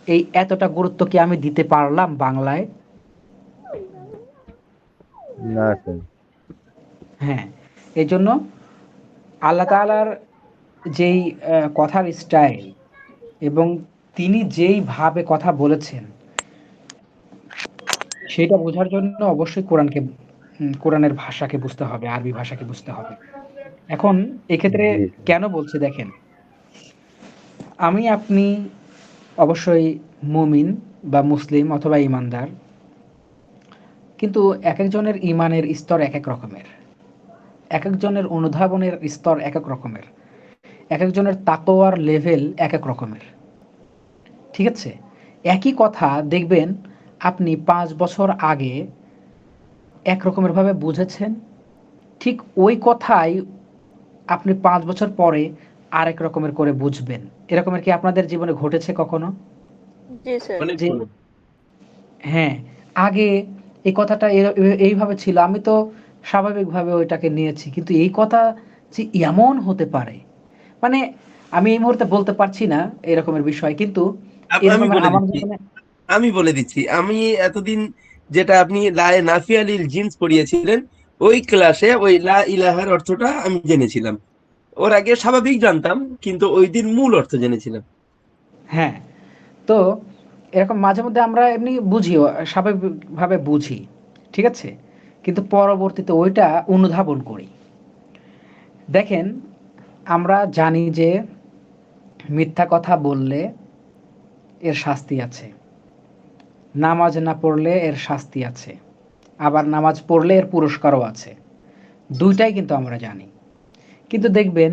এই এতটা গুরুত্ব কি আমি দিতে পারলাম বাংলায়? না স্যার। হ্যাঁ, এই জন্য আল্লাহ তাআলার যেই কথার স্টাইল, এবং তিনি যেই ভাবে কথা বলেছেন, সেটা বোঝার জন্য অবশ্যই কোরআনের ভাষাকে বুঝতে হবে, আরবি ভাষাকে বুঝতে হবে। এখন এক্ষেত্রে জি স্যার। কেন বলছি দেখেন, আমি আপনি অবশ্যই মুমিন বা মুসলিম অথবা ঈমানদার, কিন্তু একেকজনের ঈমানের স্তর একেক রকমের। একেকজনের অনুধাবনের স্তর একেক রকমের। একেকজনের তাকওয়ার লেভেল একেক রকমের। ঠিক আছে? একই কথা দেখবেন আপনি ৫ বছর আগে এক রকমের ভাবে বুঝেছেন, ঠিক ওই কথাই আপনি ৫ বছর পরে আরেক রকমের করে বুঝবেন। এরকমের কি আপনাদের জীবনে ঘটেছে কখনো? জি স্যার। যে অনেকগুলো। হ্যাঁ, আগে এই কথাটা এইভাবে ছিল। আমি তো স্বাভাবিকভাবে ওইটাকে নিয়েছি। কিন্তু এই কথা যে এমন হতে পারে, মানে আমি এই মুহূর্তে বলতে পারছি না এরকমের বিষয়। কিন্তু আমি এরকমের বলে আমার দিচ্ছি, জীবনে আমি বলে দিচ্ছি। আমি এতদিন যেটা আপনি লা নাফিয়া লিল জিন্স পড়িয়েছিলেন, ওই ক্লাসে ওই লা ইলাহার অর্থটা আমি জেনেছিলাম। ওর আগে স্বাভাবিক জানতাম, কিন্তু ওই দিন মূল অর্থ জেনেছিলাম। হ্যাঁ, তো এরকম মাঝে মধ্যে আমরা এমনি বুঝি, স্বাভাবিকভাবে বুঝি, ঠিক আছে? কিন্তু পরবর্তীতে ওইটা অনুধাবন করি। দেখেন, আমরা জানি যে মিথ্যা কথা বললে এর শাস্তি আছে, নামাজ না পড়লে এর শাস্তি আছে, আবার নামাজ পড়লে এর পুরস্কারও আছে। দুইটাই কিন্তু আমরা জানি। কিন্তু দেখবেন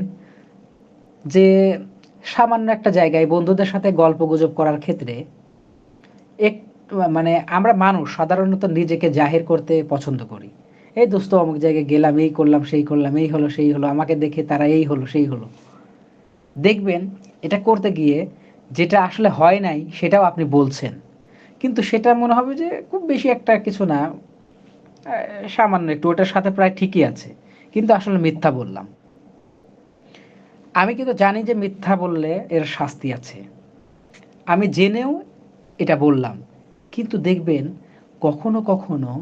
যে সামান্য একটা জায়গায় বন্ধুদের সাথে গল্পগুজব করার ক্ষেত্রে এক মানে আমরা মানুষ সাধারণত নিজেকে জাহির করতে পছন্দ করি। এই দোস্ত অমুক জায়গায় গেলাম, এই করলাম, সেই করলাম, এই হলো, সেই হলো, আমাকে দেখে তারা এই হলো, সেই হলো। দেখবেন এটা করতে গিয়ে যেটা আসলে হয় নাই সেটাও আপনি বলছেন। কিন্তু সেটা মনে হবে যে খুব বেশি একটা কিছু না, সামান্য একটু, ওটার সাথে প্রায় ঠিকই আছে। কিন্তু আসলে মিথ্যা বললাম। আমি কিন্তু জানি যে মিথ্যা বললে এর শাস্তি আছে। আমি জেনেও এটা বললাম। কিন্তু দেখবেন কখনো, কখনো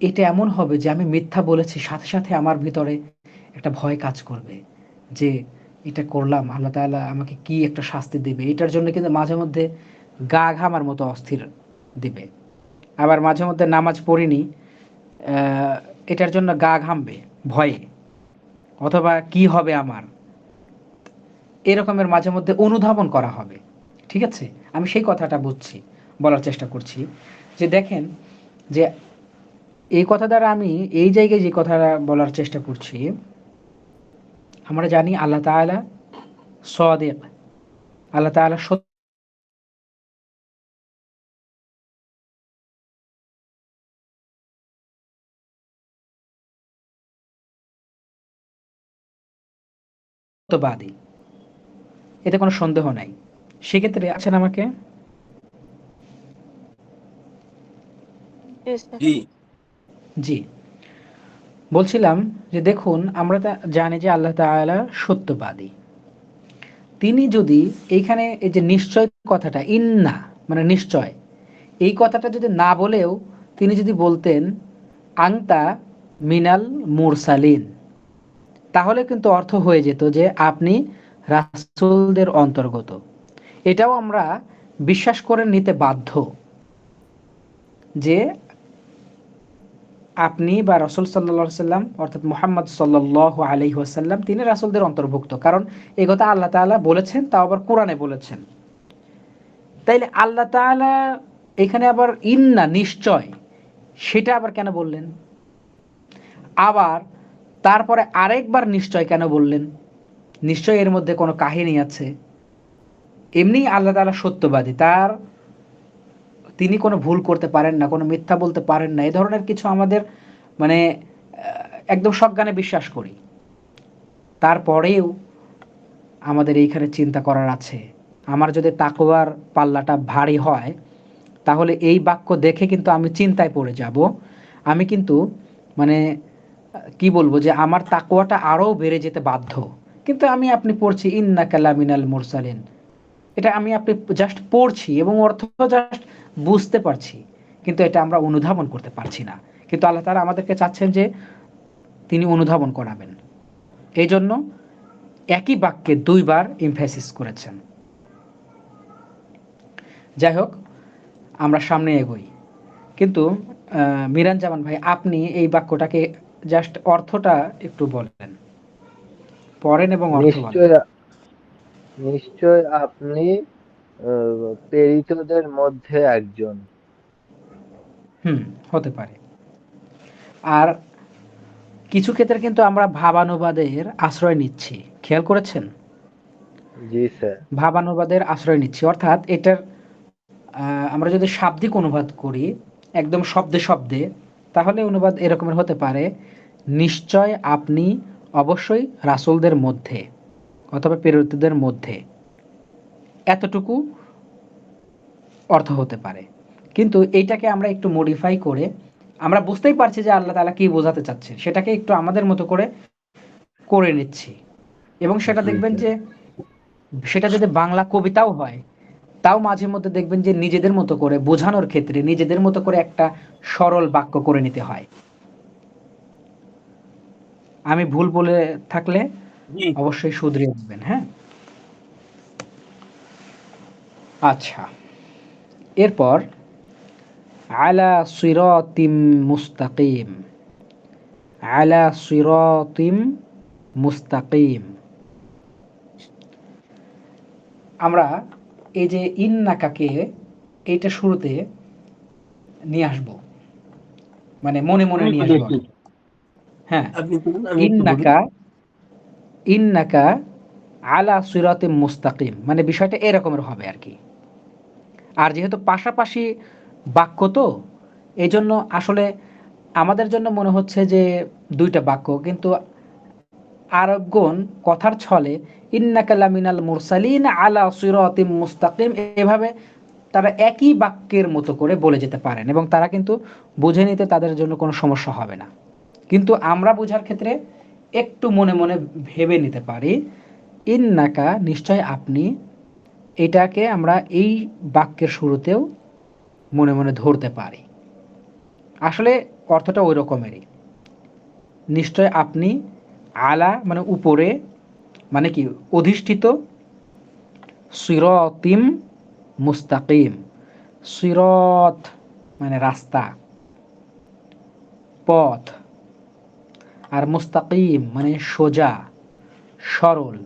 এটা এমন হবে যে আমি মিথ্যা বলেছি, সাথে, সাথে আমার ভিতরে একটা ভয় কাজ করবে। যে এটা করলাম, আল্লাহ তাআলা আমাকে কি একটা শাস্তি দিবে। এটার জন্য কিন্তু মাঝে মধ্যে গা ঘামার মতো অস্থির দিবে। আবার মাঝে মধ্যে নামাজ পড়িনি, এটার জন্য গা ঘামবে ভয়ে। অথবা কি হবে আমার? এরকমের মাঝে মধ্যে অনুধাবন করা হবে। ঠিক আছে? আমি সেই কথাটা বুঝছি, বলার চেষ্টা করছি। যে দেখেন, যে এই কথা দ্বারা আমি এই জায়গায় যে কথাটা বলার চেষ্টা করছি, আমরা জানি আল্লাহ তাআলা সাদিক, আল্লাহ তাআলা সত্যবাদী। এতে কোনো সন্দেহ নাই। সেক্ষেত্রে আছেন আমাকে? জি স্যার। জি। জি। বলছিলাম যে দেখুন, আমরা জানি যে আল্লাহ তাআলা সত্যবাদী। তিনি যদি এইখানে এই যে নিশ্চয় কথাটা, ইন্না মানে নিশ্চয়, এই কথাটা যদি না বলেও তিনি যদি বলতেন আংতা মিনাল মুরসালিন, তাহলে কিন্তু অর্থ হয়ে যেত যে আপনি রাসূলদের অন্তর্গত। এটাও আমরা বিশ্বাস করে নিতে বাধ্য যে আপনি বা রাসূল সাল্লাল্লাহু আলাইহি সাল্লাম অর্থাৎ মুহাম্মদ সাল্লাল্লাহু আলাইহি ওয়াসাল্লাম তিনি রাসূলদের অন্তর্ভুক্ত। কারণ এই কথা আল্লাহ তাআলা বলেছেন, তাও আবার কোরআনে বলেছেন। তাইলে আল্লাহ তাআলা এখানে আবার ইন্না নিশ্চয়, সেটা আবার কেন বললেন? আবার তারপরে আরেকবার নিশ্চয় কেন বললেন? নিশ্চয় এর মধ্যে কোনো কাহিনী আছে। এমনি আল্লাহ তাআলা সত্যবাদী, তিনি কোনো ভুল করতে পারেন না, কোনো মিথ্যা বলতে পারেন না, এ ধরনের কিছু আমাদের মানে একদম সজ্ঞানে বিশ্বাস করি। তারপরেও আমাদের এইখানে চিন্তা করার আছে। আমার যদি তাকওয়ার পাল্লাটা ভারী হয়, তাহলে এই বাক্য দেখে কিন্তু আমি চিন্তায় পড়ে যাব। আমি কিন্তু মানে কি বলবো, যে আমার তাকওয়াটা আরও বেড়ে যেতে বাধ্য। কিন্তু আমি আপনি পড়ছি ইন্নাকা লামিনাল মুরসালিন, এটা আমি আপনি জাস্ট পড়ছি এবং অর্থ জাস্ট বুঝতে পারছি, কিন্তু এটা আমরা অনুধাবন করতে পারছি না। কিন্তু আল্লাহ তাআলা আমাদেরকে চাচ্ছেন যে তিনি অনুধাবন করাবেন। এই জন্য একই বাক্যে দুইবার এমফ্যাসিস করেছেন। যাই হোক, আমরা সামনে এগোই। কিন্তু মিরান জামান ভাই, আপনি এই বাক্যটাকে জাস্ট অর্থটা একটু বলেন, পড়েন এবং অর্থ বলেন। নিশ্চয়, নিশ্চয় আপনি প্রেরিতদের মধ্যে একজন। হুম, হতে পারে। আর কিছু ক্ষেত্রে কিন্তু আমরা ভাবানুবাদের আশ্রয় নিচ্ছি, খেয়াল করেছেন? জি স্যার। ভাবানুবাদের আশ্রয় নিচ্ছি, অর্থাৎ এটার আমরা যদি শাব্দিক অনুবাদ করি একদম শব্দে শব্দে, তাহলে অনুবাদ এরকমের হতে পারে, নিশ্চয় আপনি অবশ্যই রাসূলদের মধ্যে অথবা প্রেরিতদের মধ্যে, এতটুকু অর্থ হতে পারে। কিন্তু এইটাকে আমরা একটু মডিফাই করে আমরা বুঝতেই পারছি যে আল্লাহ তাআলা কি বোঝাতে চাচ্ছেন, সেটাকে একটু আমাদের মতো করে করে নিচ্ছি। এবং সেটা জি দেখবেন স্যার। যে সেটা যদি বাংলা কবিতাও হয়, তাও মাঝে মধ্যে দেখবেন যে নিজেদের মতো করে বোঝানোর ক্ষেত্রে নিজেদের মতো করে একটা সরল বাক্য করে নিতে হয়। আমি ভুল বলে থাকলে জি। অবশ্যই শুধরিয়ে দিবেন, হ্যাঁ? আচ্ছা, এরপর আলা সিরাতিম মুস্তাকিম, আলা সিরাতিম মুস্তাকিম। আমরা এই যে ইন্নাকাকে এইটা শুরুতে নিয়ে আসবো, মানে মনে মনে আমি নিয়ে বলি আসবো একটু, আর কি। হ্যাঁ, আপনি বলুন, আমি একটু বলি। ইন্নাকা, ইন্নাকা আলা সিরাতিম মুস্তাকিম, মানে বিষয়টা এরকমের হবে আর কি। আর যেহেতু পাশাপাশি বাক্য, তো এই জন্য আসলে আমাদের জন্য মনে হচ্ছে যে দুইটা বাক্য, কিন্তু আরবগণ কথার ছলে ইন্নাকা লামিনাল মুরসালিন আলা সিরাতিম মুস্তাকিম এভাবে তারা একই বাক্যের মতো করে বলে যেতে পারেন, এবং তারা কিন্তু বুঝে নিতে তাদের জন্য কোনো সমস্যা হবে না। কিন্তু আমরা বোঝার ক্ষেত্রে একটু মনে মনে ভেবে নিতে পারি, ইন্নাকা নিশ্চয় আপনি, এটাকে আমরা এই বাক্যের শুরুতেও মনে মনে ধরতে পারি। আসলে অর্থটা ওই রকমেরই। নিশ্চয় আপনি, আলা মানে উপরে, মানে কি অধিষ্ঠিত, সিরাতিম মুস্তাকিম, সিরাত মানে রাস্তা, পথ, আর মুস্তাকিম মানে সোজা, সরল,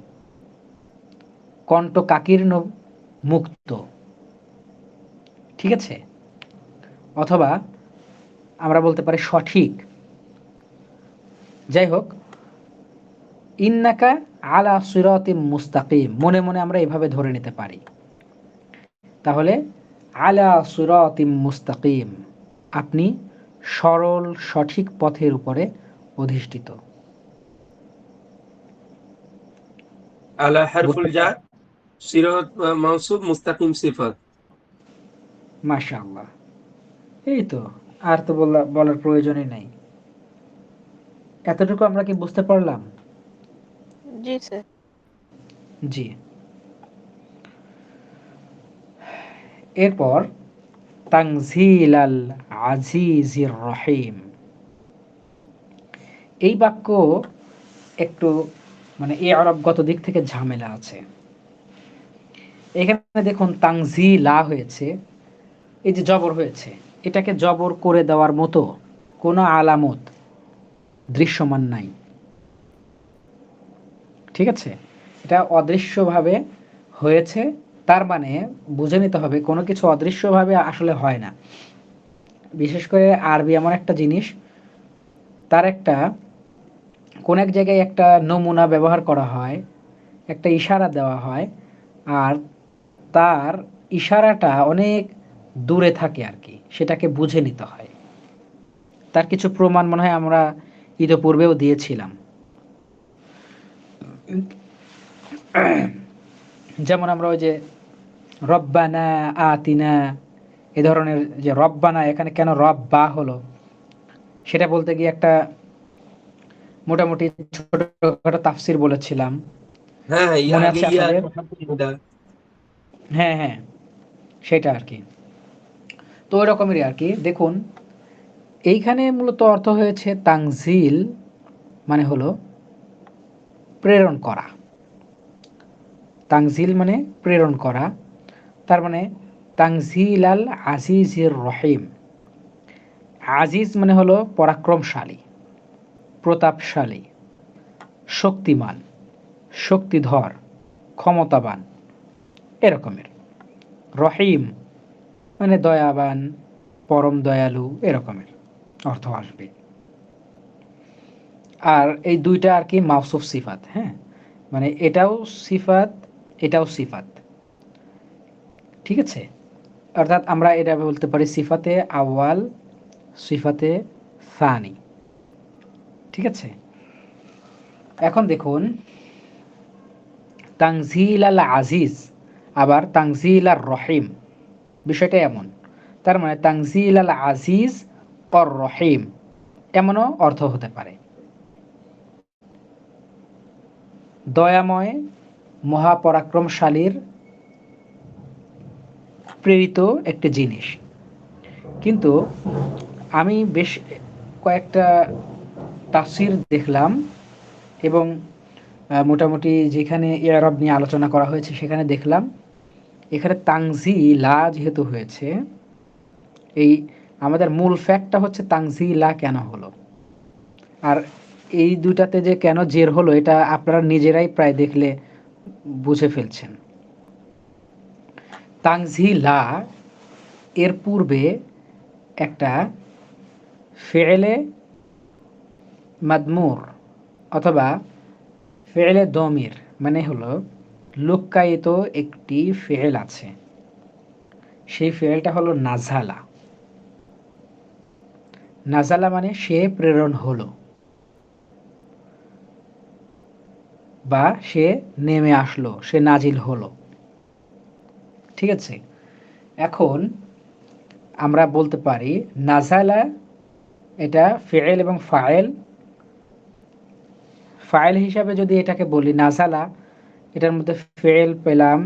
কণ্টকাকীর্ণ, মুক্ত। ঠিক আছে? অথবা আমরা বলতে পারি সঠিক। যাই হোক, ইন্নাকা আলা সিরাতিম মুস্তাকিম মনে মনে আমরা এভাবে ধরে নিতে পারি। তাহলে আলা সিরাতিম মুস্তাকিম, আপনি সরল সঠিক পথের উপরে অধিষ্ঠিত। আলা হারফুল বুঝতে জার, পারলেন? সিরাত মাওসুফ, মুস্তাকিম সিফাত। মাশাআল্লাহ, এই তো, আর তো বলার প্রয়োজনই নাই। এতটুকু আমরা কি বুঝতে পারলাম? জি স্যার। জি। এরপর তানজিল আল আজিজির রহিম, এই বাক্য একটু মানে এই আরবগত দিক থেকে ঝামেলা আছে। এখানে দেখুন তানজিলা হয়েছে, এই যে জবর হয়েছে, এটাকে জবর করে দেওয়ার মতো কোনো আলামত দৃশ্যমান নাই। ঠিক আছে? এটা অদৃশ্যভাবে হয়েছে, তার মানে বুঝে নিতে হবে কোনো কিছু অদৃশ্যভাবে আসলে হয় না। বিশেষ করে আরবি এমন একটা জিনিস, তার একটা কোন এক জায়গায় একটা নমুনা ব্যবহার করা হয়, একটা ইশারা দেওয়া হয়, আর তার ইশারাটা অনেক দূরে থাকে আর কি, সেটাকে বুঝে নিতে হয়। তার কিছু প্রমাণ মনে হয় আমরা ইতোপূর্বেও দিয়েছিলাম। যেমন আমরা ওই যে রব্বানা আতিনা, এ ধরনের যে রব্বানা এখানে কেন রব্বা হলো, সেটা বলতে গিয়ে একটা মোটামুটি ছোটখাটো তাফসির বলেছিলাম। হ্যাঁ হ্যাঁ, মনে আগে আছে ইয়া আপনাদের? হারফুল নিদা। হ্যাঁ, হ্যাঁ, সেটা আর কি। তো ওই রকমেরই আর কি। দেখুন এইখানে মূলত অর্থ হয়েছে তানজিল, মানে হলো প্রেরণ করা। তানজিল মানে প্রেরণ করা, তার মানে তানজিল আল আজিজির রহিম। আজিজ মানে হলো পরাক্রমশালী, প্রতাপশালী, শক্তিমান, শক্তিধর, ক্ষমতাবান, এরকমের। রহিম মানে দয়াবান, পরম দয়ালু, এরকমের অর্থ আসবে। আর এই দুইটা আর কি মাউসুফ সিফাত, হ্যাঁ, মানে এটাও সিফাত, এটাও সিফাত। ঠিক আছে? অর্থাৎ আমরা এটা বলতে পারি সিফাতে আওয়াল, সিফাতে সানি। ঠিক আছে? এখন দেখুন তানজিল আল আজিজ, আবার তানজিল আর রহিম, বিষয়টা এমন। তার মানে তানজিল আল আজিজ অর রহিম, এমনও অর্থ হতে পারে। দয়াময়, মহাপরাক্রমশালীর প্রেরিত একটি জিনিস। কিন্তু আমি বেশ কয়েকটা তাফসির দেখলাম এবং মোটামুটি যেখানে এআরব নিয়ে আলোচনা করা হয়েছে সেখানে দেখলাম এখানে তানজিলা যেহেতু হয়েছে, এই আমাদের মূল ফ্যাক্টটা হচ্ছে তানজিলা কেন হলো, আর এই দুইটাতে যে কেন জের হলো এটা আপনারা নিজেরাই প্রায় দেখলে বুঝে ফেলছেন। তানজিলা এর পূর্বে একটা ফেলে মাদমুর অথবা ফেলে দমির মানে হলো লুক্কায়িত একটি ফেল আছে, সেই ফেলটা হলো নাজালা। নাজালা মানে সে প্রেরণ হলো বা সে নেমে আসলো, সে নাজিল হলো। ঠিক আছে, এখন আমরা বলতে পারি নাজালা এটা ফেল এবং ফাইল। ফাইল হিসাবে যদি এটাকে বলি নাজালা, এটার মধ্যে ফেল পেলাম,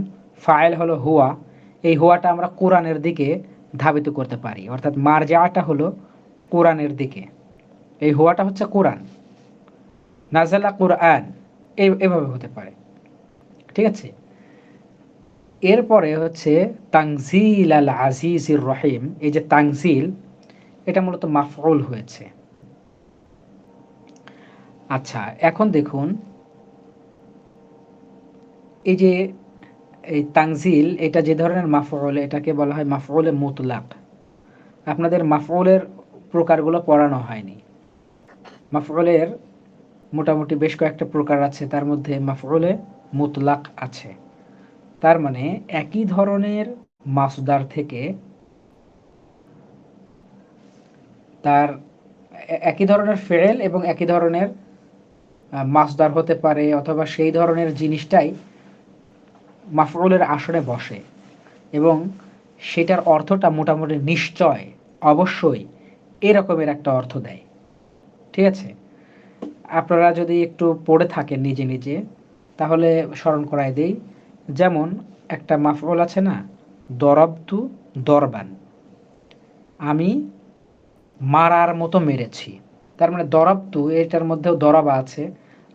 ফাইল হলো হুয়া। এই হুয়াটা আমরা কোরআনের দিকে ধাবিত করতে পারি, অর্থাৎ মারজাটা হলো কোরআনের দিকে। এই হুয়াটা হচ্ছে কোরআন, নাজালা কোরআন, এভাবে হতে পারে। ঠিক আছে, এরপরে হচ্ছে তানজিল আল আজিজির রহিম। এই যে তানজিল, এটা মূলত মাফউল হয়েছে। আচ্ছা, এখন দেখুন এই যে এই তানজিল, এটা যে ধরনের মাফউল, এটাকে বলা হয় মাফউলে মুতলাক। আপনাদের মাফউলের প্রকারগুলো পড়ানো হয়নি। মাফউলের মোটামুটি বেশ কয়েকটা প্রকার আছে, তার মধ্যে মাফউলে মুতলাক আছে। তার মানে একই ধরনের মাসদার থেকে তার একই ধরনের ফেল এবং একই ধরনের মাসদার হতে পারে, অথবা সেই ধরনের জিনিসটাই মাফউলের আসরে বসে এবং সেটার অর্থটা মোটামুটি নিশ্চয়, অবশ্যই এরকমের একটা অর্থ দেয়। ঠিক আছে, আপনারা যদি একটু পড়ে থাকেন নিজে নিজে তাহলে স্মরণ করাই দেই। যেমন একটা মাফউল আছে না, দরবতু দরবান, আমি মারার মতো মেরেছি। তার মানে দরবতু এটার মধ্যেও দরবা আছে,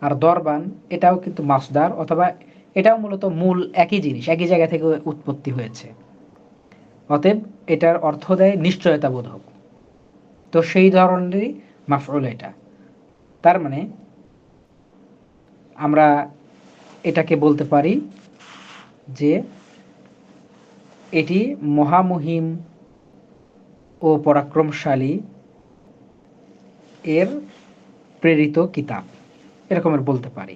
আর দরবান এটাও কিন্তু মাসদার, অথবা এটাও মূলত মূল একই জিনিস, একই জায়গা থেকে উৎপত্তি হয়েছে। অতএব এটার অর্থ দেয় নিশ্চয়তাবোধক। তো সেই ধরনেরই মাফউল এটা। তার মানে আমরা এটাকে বলতে পারি যে এটি মহামহিম ও পরাক্রমশালী এর প্রেরিত কিতাব, এরকমের বলতে পারি।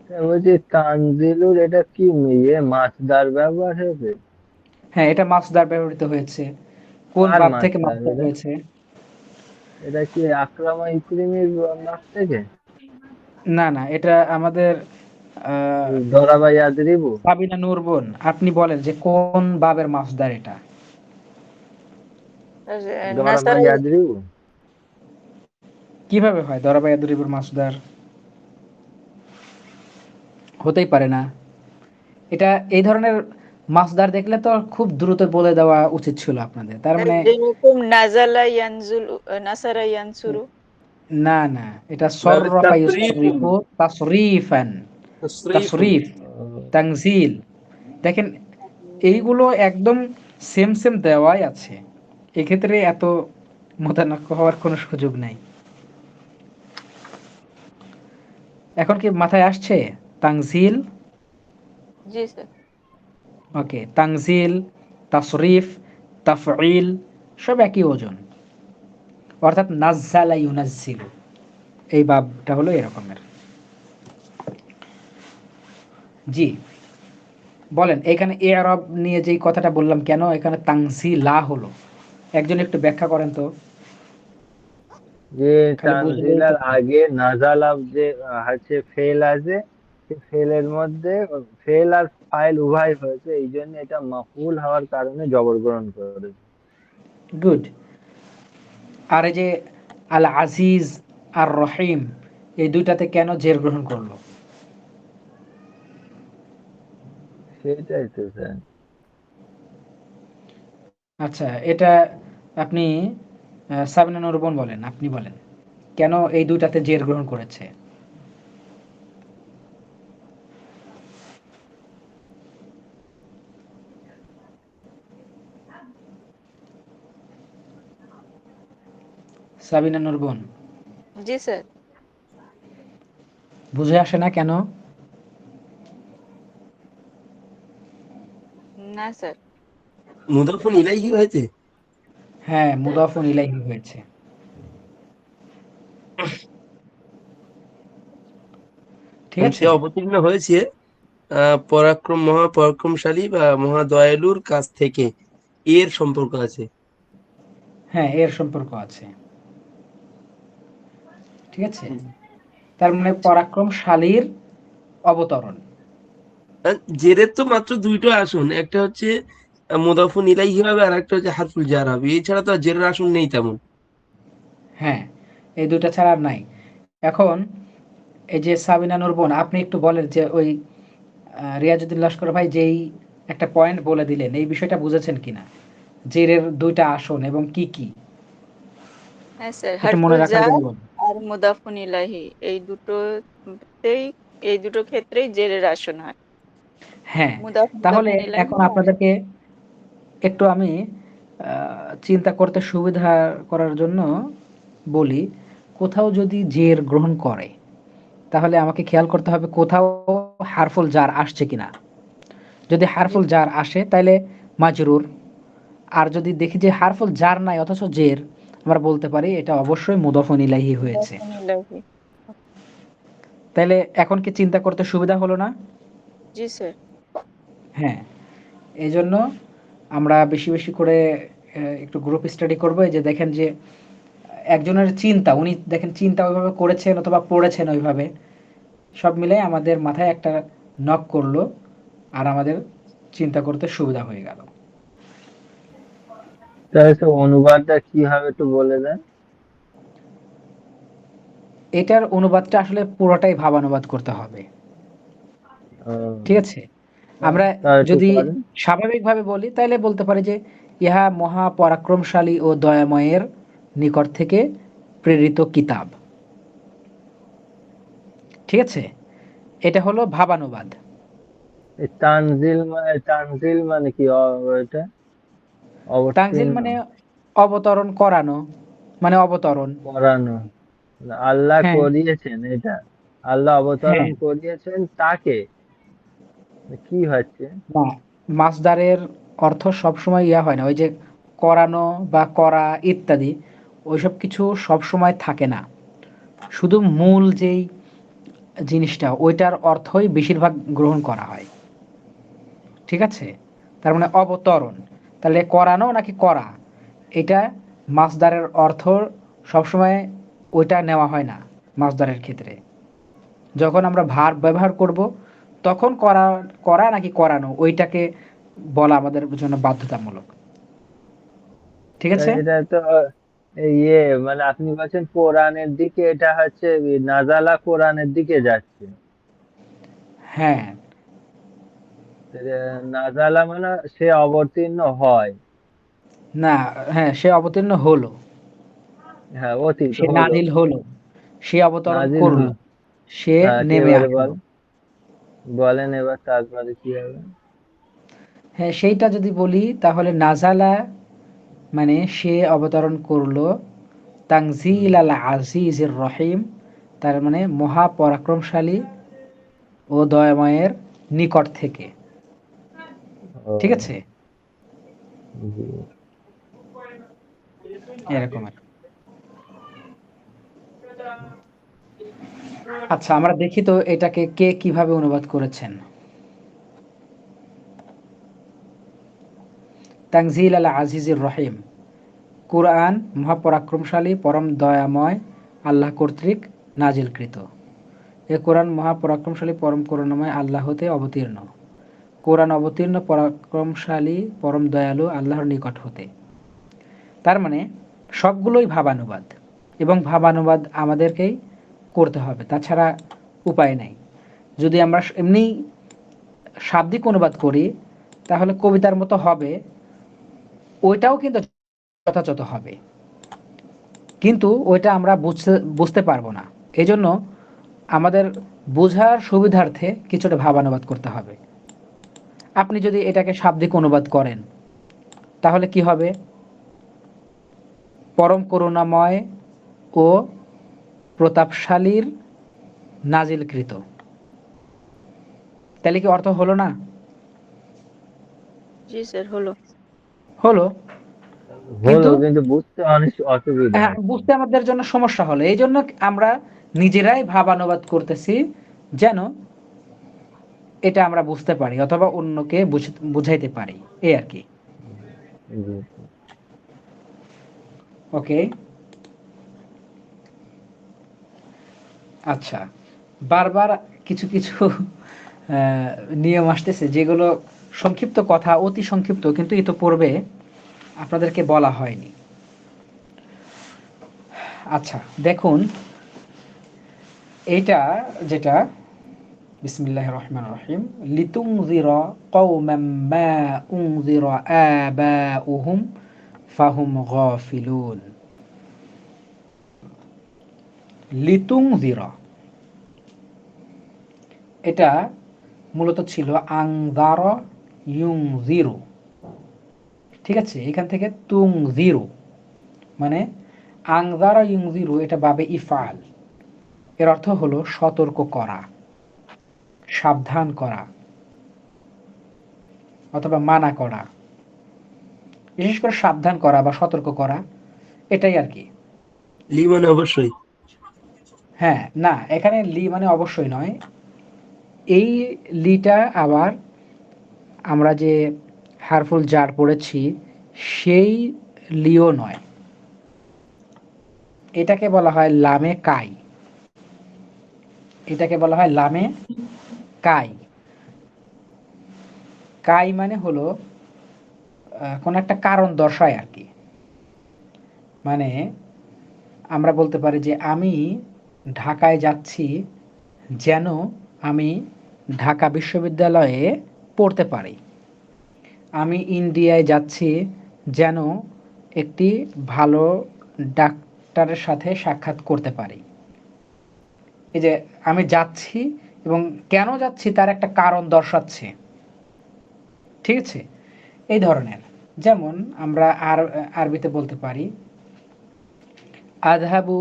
বলছি তানজিলুর এটা কি মাসদার ব্যবহার হয়েছে? হ্যাঁ, এটা মাসদার ব্যবহৃত হয়েছে। কোন কার বাব থেকে মাসদার মাসদার এটা? হয়েছে? এটা কি আকরামা ইকরিমির মাস থেকে? না না, এটা আমাদের ধরাবা ইয়াদরিবু? সাবিনা নূর বোন, আপনি বলেন যে কোন বাবের মাসদার এটা? ধরাবা নাসারা ইয়াদরিবু? কিভাবে হয় দরাবা ইয়াদরিবুর মাসদার? হতেই পারে না। এটা এই ধরনের মাসদার দেখলে তো খুব দ্রুত বলে দেওয়া উচিত ছিল আপনাদের। তার মানে যেরকম নাজালা ইয়ানজুলু, নাসারা ইয়ানসুরু। না না, এটা বাবে সররাফা তাসরিফুন, ইউসরিফু তাসরিফান, তাসরিফুন। তাসরিফ, তানজিল। দেখেন এইগুলো একদম সেম সেম দেওয়াই আছে, এক্ষেত্রে এত মতানক্য হওয়ার কোনো সুযোগ নাই। এখন কি মাথায় আসছে? তানজিল, জি স্যার। ওকে, তানজিল, তাসরিফ, তাফঈল সব একই ওজন, অর্থাৎ নাজ্জালা ইউনাজ্জিলু, এই বাবটা হলো এরকমের। জি, বলেন এখানে এআরব নিয়ে যেই কথাটা বললাম, কেন এখানে তানজিলা হলো, একজন একটু ব্যাখ্যা করেন তো, যে খালি বুঝলেই তো তানজিলার হবে। আগে নাজালা যে হচ্ছে ফেল আছে, সে ফেলের মধ্যে ফেল আর ফাইল উভয় হয়েছে, এই জন্য এটা মাফউল হওয়ার কারণে জবর গ্রহণ করেছে। গুড। আর এই যে আল আজিজ আর রহিম, এই দুইটাতে কেন জের গ্রহণ করলো? সেটাই তো স্যার। আচ্ছা, এটা আপনি সাবিনা নূরবন বলেন, আপনি বলেন। কেন এই ২ টাতে জের গ্রহণ করেছে? সাবিনা নূরবন, জি স্যার। বুঝে আসে না কেন? না স্যার। মুদাফুন ইলাইহি হয়েছে। হ্যাঁ, মুদাফুন ইলাইহি হয়েছে। ঠিক কারণ সে আছে? অবতীর্ণ হয়েছে মহা পরাক্রমশালী বা মহা দয়ালুর কাছ থেকে, এর সম্পর্ক আছে। হ্যাঁ, এর সম্পর্ক আছে। ঠিক আছে? তার মানে আচ্ছা। পরাক্রমশালীর অবতরণ। আর জেরের তো মাত্র দুইটা আসন, একটা হচ্ছে মুদাফুন ইলাইহি হবে, আর একটা হচ্ছে হারফুল জার হবে। এছাড়া তো আর জেরের আসন নেই তেমন। হ্যাঁ, এই ২ টা ছাড়া আর নাই। এখন এই যে সাবিনা নূরবন, আপনি একটু বলেন যে ওই রিয়াজউদ্দিন লস্কর ভাই যেই একটা পয়েন্ট বলে দিলেন, এই বিষয়টা বুঝেছেন কিনা? জেরের ২ টা আসন এবং কি, কি? হ্যাঁ স্যার, একটু মনে হারফুল রাখার জার জন্য বলুন। আর মুদাফুন ইলাহি এই দুটোতেই, এই দুটো ক্ষেত্রেই জেরের আসন হয়। হ্যাঁ, তাহলে মুদাফুন ইলাহি এখন আর আপনাদেরকে একটু আমি চিন্তা করতে সুবিধা করার জন্য বলি, কোথাও যদি জের গ্রহণ করে, তাহলে আমাকে খেয়াল করতে হবে কোথাও হারফুল জার আসছে কিনা। যদি জি হারফুল জার আসে তাইলে মাজরুর। আর যদি দেখি যে হারফুল জার নাই অথচ জের, আমরা বলতে পারি এটা অবশ্যই মুদাফুন ইলাইহি হয়েছে। মুদাফুন ইলাহি। তাইলে এখন কি চিন্তা করতে সুবিধা হলো না? জি স্যার। হ্যাঁ, এইজন্য আমরা বেশি, বেশি করে একটু গ্রুপ স্টাডি করব। এই যে দেখেন যে একজনের চিন্তা, উনি দেখেন চিন্তা ওইভাবে করেছেন অথবা পড়েছেন ওইভাবে। সব মিলে আমাদের মাথায় একটা নক করলো আর আমাদের চিন্তা করতে সুবিধা হয়ে গেল। তাহলে তো অনুবাদটা কি হবে একটু বলে দেন। এটার অনুবাদটা আসলে পুরোটাই ভাবানুবাদ করতে হবে। ঠিক ও, আছে? আমরা তা একটু যদি করেন। স্বাভাবিকভাবে বলি তাহলে বলতে পারি যে ইহা মহা পরাক্রমশালী ও দয়াময়ের নিকট থেকে প্রেরিত কিতাব। ঠিক আছে? এটা হলো ভাবানুবাদ। এই তানজিল মানে কি এটা তানজিল অবতীর্ণ মানে অবতরণ করানো, মানে অবতরণ। করানো, আল্লাহ হ্যাঁ, করিয়েছেন এটা, আল্লাহ হ্যাঁ। অবতরণ করিয়েছেন তাকে, কি হচ্ছে? না, মাসদারের অর্থ সবসময় ইয়া হয় না। ওই যে করানো বা করা ইত্যাদি ওইসব কিছু সবসময় থাকে না। শুধু মূল যেই জিনিসটা ওইটার অর্থই বেশিরভাগ গ্রহণ করা হয়। ঠিক আছে? তার মানে অবতরণ। তাহলে করানো নাকি করা? এটা মাসদারের অর্থ সবসময় ওইটা নেওয়া হয় না মাসদারের ক্ষেত্রে। যখন আমরা ভার্ব ব্যবহার করব তখন করা, করা নাকি করানো ওইটাকে বলা আমাদের জন্য বাধ্যতামূলক। ঠিক তা আছে? এটা তো ইয়ে, মানে আপনি বলছেন কোরআনের দিকে, এটা হচ্ছে নাজালা কোরআনের দিকে যাচ্ছে। হ্যাঁ। নাজালা মানে সে অবতীর্ণ হয়। না, হ্যাঁ, সে অবতীর্ণ হলো। হ্যাঁ, অতীত সে হলো, নাজিল হলো। সে অবতরণ নাজিল করলো। সে হ্যাঁ, নেমে এবারে আসলো। বলেন এবার তারপরে কি হবে? হ্যাঁ, সেইটা যদি বলি তাহলে নাজালা মানে সে অবতরণ করলো তানজিল আল আজিজির রহিম, তার মানে মহা পরাক্রমশালী ও দয়াময়ের নিকট থেকে। ঠিক আছে? ও, জি। এরকমের। আচ্ছা, আমরা দেখি তো এটাকে কে কিভাবে অনুবাদ করেছেন। তানজিল আল আজিজির রহিম, কুরআন মহাপরাক্রমশালী পরম দয়াময় আল্লাহ কর্তৃক নাজিলকৃত। এ কোরআন মহাপরাক্রমশালী পরম করুণাময় আল্লাহ হতে অবতীর্ণ। কোরআন অবতীর্ণ পরাক্রমশালী পরম দয়ালু আল্লাহর নিকট হতে। তার মানে সবগুলোই ভাবানুবাদ এবং ভাবানুবাদ আমাদেরকেই করতে হবে, তাছাড়া উপায় নাই। যদি আমরা এমনি শাব্দিক অনুবাদ করি তাহলে কবিতার মতো হবে, ওইটাও কিন্তু যথাযথ হবে, কিন্তু ওইটা আমরা বুঝতে পারবো না। এজন্য আমাদের বোঝার সুবিধার্থে কিছুটা ভাবানুবাদ করতে হবে। আপনি যদি এটাকে শাব্দিক অনুবাদ করেন তাহলে কি হবে? পরম করুণাময় ও প্রতাপশালীর নাজিলকৃত। তাহলে কি অর্থ হলো না? জি স্যার, হলো। হলো। হলো, কিন্তু কিন্তু বুঝতে অনেক অসুবিধা হচ্ছে। বুঝতে আমাদের জন্য সমস্যা হলো, এই জন্য আমরা নিজেরাই ভাবানুবাদ করতেছি যেন এটা আমরা বুঝতে পারি অথবা অন্যকে বুঝাইতে পারি, এই আর কি। জি। ওকে, আচ্ছা। বারবার কিছু কিছু নিয়ম আসতেছে যেগুলো সংক্ষিপ্ত কথা, অতি সংক্ষিপ্ত, কিন্তু এ তো পূর্বে আপনাদেরকে বলা হয়নি। আচ্ছা দেখুন, এইটা যেটা বিসমিল্লাহির রহমানির রহিম, লিতুনযিরা কওমান মা উনযিরা আবাউহুম ফাহুম গাফিলুন। লিতুনযিরা, এটা মূলত ছিল আনযারা ইউনযিরু, ঠিক আছে? এখান থেকে তুনযিরু মানে আনযারা ইউনযিরু, এটা বাবে ইফআল। এর অর্থ হলো সতর্ক করা, সাবধান করা অথবা মানা করা, বিশেষ করে সাবধান করা বা সতর্ক করা, এটাই আর কি। লি মানে অবশ্যই। হ্যাঁ, না, এখানে লি মানে অবশ্যই নয়। এই লিটা আবার আমরা যে হারফুল জার পড়েছি সেই লিও নয়, এটাকে বলা হয় লামে কাই। এটাকে বলা হয় লামে কাই। কাই মানে হলো কোন একটা কারণ দর্শায় আর কি। মানে আমরা বলতে পারি যে আমি ঢাকায় যাচ্ছি যেন আমি ঢাকা বিশ্ববিদ্যালয়ে পড়তে পারি। আমি ইন্ডিয়ায় যাচ্ছি যেন একটি ভালো ডাক্তারের সাথে সাক্ষাৎ করতে পারি। এই যে আমি যাচ্ছি এবং কেন যাচ্ছি তার একটা কারণ দর্শাচ্ছে, ঠিক আছে? এই ধরনের। যেমন আমরা আরবিতে বলতে পারি আযহাবু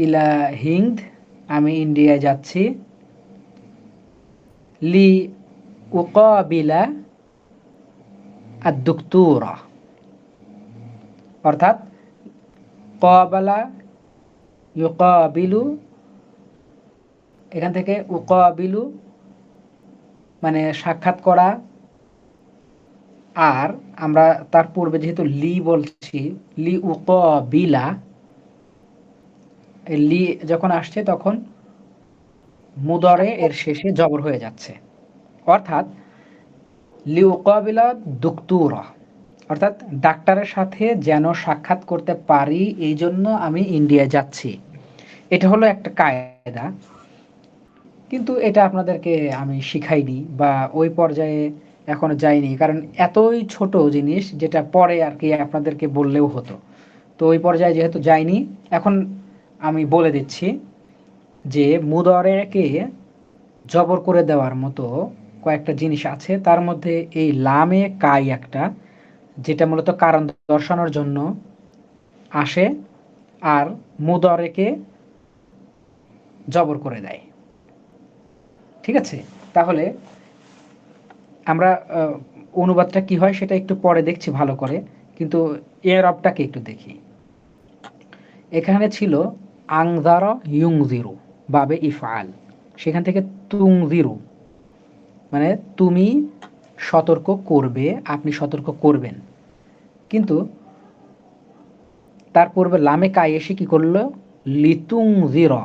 ইলা হিন্দ, আমি ইন্ডিয়ায় যাচ্ছি, লি উকাবিলা আদ-দুকতুরা, অর্থাৎ ক্বাবালা ইউকাবিলু, এখান থেকে উকাবিলু মানে সাক্ষাৎ করা। আর আমরা তার পূর্বে যেহেতু লি বলছি, লি উকাবিলা, এই লি যখন আসছে তখন মুদরে এর শেষে জবর হয়ে যাচ্ছে, অর্থাৎ লি উকাবিলা দুকতুরা, অর্থাৎ ডাক্তারের সাথে যেন সাক্ষাৎ করতে পারি, এই জন্য আমি ইন্ডিয়া যাচ্ছি। এটা হলো একটা কায়দা, কিন্তু এটা আপনাদেরকে আমি শিখাইনি বা ওই পর্যায়ে এখনো যাইনি, কারণ এতই ছোট জিনিস যেটা পরে আর কি আপনাদেরকে বললেও হতো। তো ওই পর্যায়ে যেহেতু যাইনি, এখন আমি বলে দিচ্ছি যে মুদরেকে জবর করে দেওয়ার মতো কয়েকটা জিনিস আছে, তার মধ্যে এই লামে কাই একটা, যেটা মূলত কারণ দর্শানোর জন্য আসে আর মুদরেকে জবর করে দেয়, ঠিক আছে? তাহলে আমরা অনুবাদটা কি হয় সেটা একটু পরে দেখছি ভালো করে, কিন্তু এরবটাকে একটু দেখি। এখানে ছিল আংজারা ইউংজিরু বাবে ইফআল, সেখান থেকে তুংজিরু মানে তুমি সতর্ক করবে, আপনি সতর্ক করবেন। কিন্তু তার পূর্বে লামে কাই এসে কি করলো? লিতুংজিরা,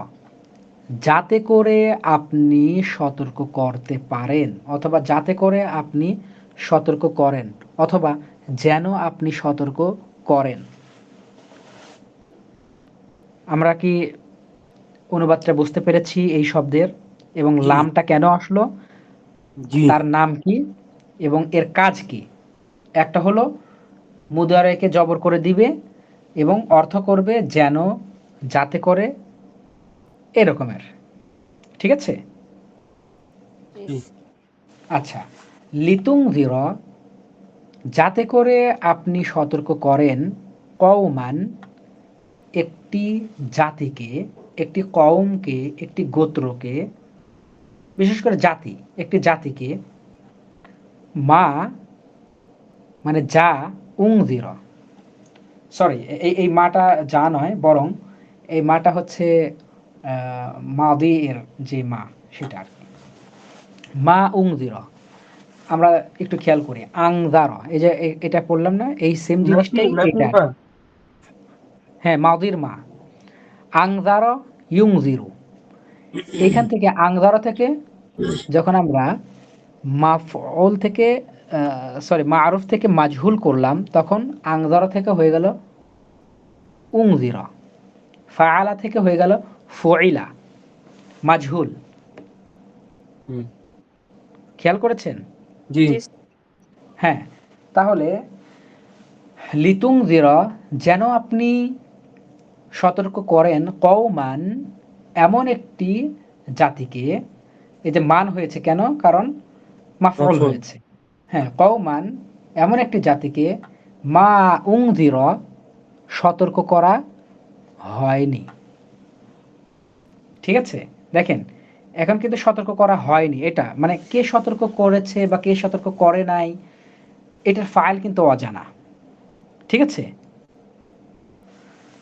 যাতে করে আপনি সতর্ক করতে পারেন অথবা যাতে করে আপনি সতর্ক করেন অথবা যেন আপনি সতর্ক করেন। আমরা কি অনুবাদটা বুঝতে পেরেছি এই শব্দের? এবং জি লামটা কেন আসলো, জি। তার নাম কি এবং এর কাজ কি? একটা হলো মুদারেকে জবর করে দিবে এবং অর্থ করবে যেন, যাতে করে, এরকমের। ঠিক আছে? জি জি। আচ্ছা, লিতুংযির, যাতে করে আপনি সতর্ক করেন, কওমান, একটি জাতিকে, একটি কওমকে, একটি গোত্রকে, বিশেষ করে জাতি, একটি জাতিকে, মা মানে যা, উংযির, সরি, এই মাটা যা নয়, বরং এই মাটা হচ্ছে মাদি এর যে মা, সেটা আর কি। মা উংযির, আমরা একটু খেয়াল করি, আংজার, এই যে এটা পড়লাম না, এই সেম নাফি জিনিসটাই নাফির এটা। মা। হ্যাঁ, মাদির মা। আংজার ইউংজিরু, এখান থেকে আংজার থেকে যখন আমরা মাফউল থেকে সরি মারুফ থেকে মাজহুল করলাম, তখন আংজার থেকে হয়ে গেল উংজিরা, ফাআলা থেকে হয়ে গেল ফুইলা, মাজহুল। হুম, খেয়াল করেছেন? জি। জি হ্যাঁ, তাহলে লিতুংজিরা, যেন আপনি সতর্ক করেন, কওমান, এমন একটি জাতিকে। এই যে মান হয়েছে কেন? কারণ মাফউল মাফুল। হয়েছে। হ্যাঁ, কওমান, এমন একটি জাতিকে, মা উংজির, সতর্ক করা হয়নি। ঠিক আছে? দেখেন, এখন কিন্তু সতর্ক করা হয়নি, এটা মানে কে সতর্ক করেছে বা কে সতর্ক করে নাই, এটার ফাইল কিন্তু অজানা। ঠিক আছে?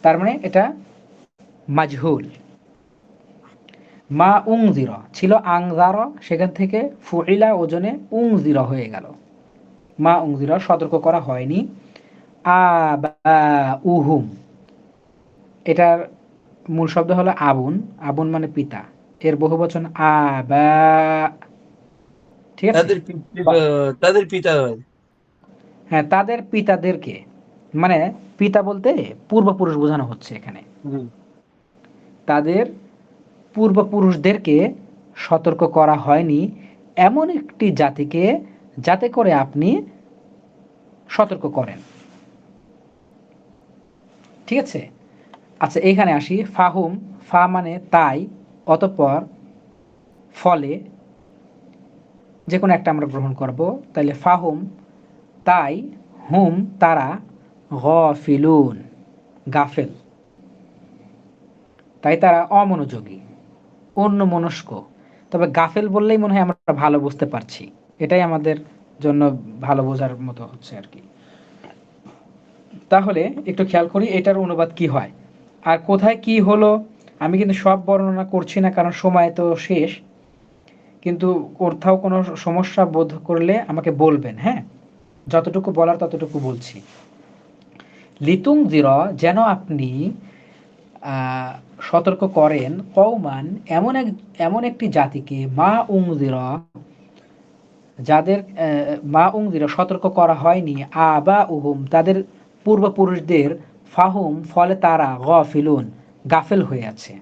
তার মানে এটা মাজহুল। মা উংজির ছিল আংজার, সেখান থেকে ফুইলা ওজনে উংজির হয়ে গেল। মা উংজির, সতর্ক করা হয়নি। আবা উহুম, এটার মূল শব্দ হলো আবুন। আবুন মানে পিতা, এর বহুবচন আবা। ঠিক আছে? বা তাদের পিতা হয়। হ্যাঁ, তাদের পিতাদেরকে, মানে পিতা বলতে পূর্বপুরুষ বোঝানো হচ্ছে এখানে। হুম। তাদের পূর্বপুরুষদেরকে সতর্ক করা হয়নি এমন একটি জাতিকে, যাতে করে আপনি সতর্ক করেন। ঠিক আছে? আচ্ছা, এইখানে আসি। ফাহুম, ফা মানে তাই, অতঃপর, ফলে, যে কোনো একটা আমরা গ্রহণ করব। তাইলে ফাহুম, তাই, হুম, তারা, গফিলুন, গাফেল, তাই তারা অমনোযোগী, অন্যমনস্ক। তবে গাফেল বললেই মনে হয় আমরা ভালো বুঝতে পারছি, এটাই আমাদের জন্য ভালো বোঝার মতো হচ্ছে আর কি। তাহলে একটু খেয়াল করি এটার অনুবাদ কি হয় আর কোথায় কি হলো। আমি কিন্তু সব বর্ণনা করছি না, কারণ সময় তো শেষ। কিন্তু কোথাও কোনো সমস্যা বোধ করলে আমাকে বলবেন, হ্যাঁ? যতটুকু বলার ততটুকু বলছি। লিতুং জির, যেন আপনি সতর্ক করেন, কওমান, এমন একটি জাতিকে, মা উংজির, যাদের মা উংজির, সতর্ক করা হয়নি, আবা উহুম, তাদের পূর্বপুরুষদের, ফাহুম, ফলে তারা, গফিলুন, গাফেল হয়ে আছে।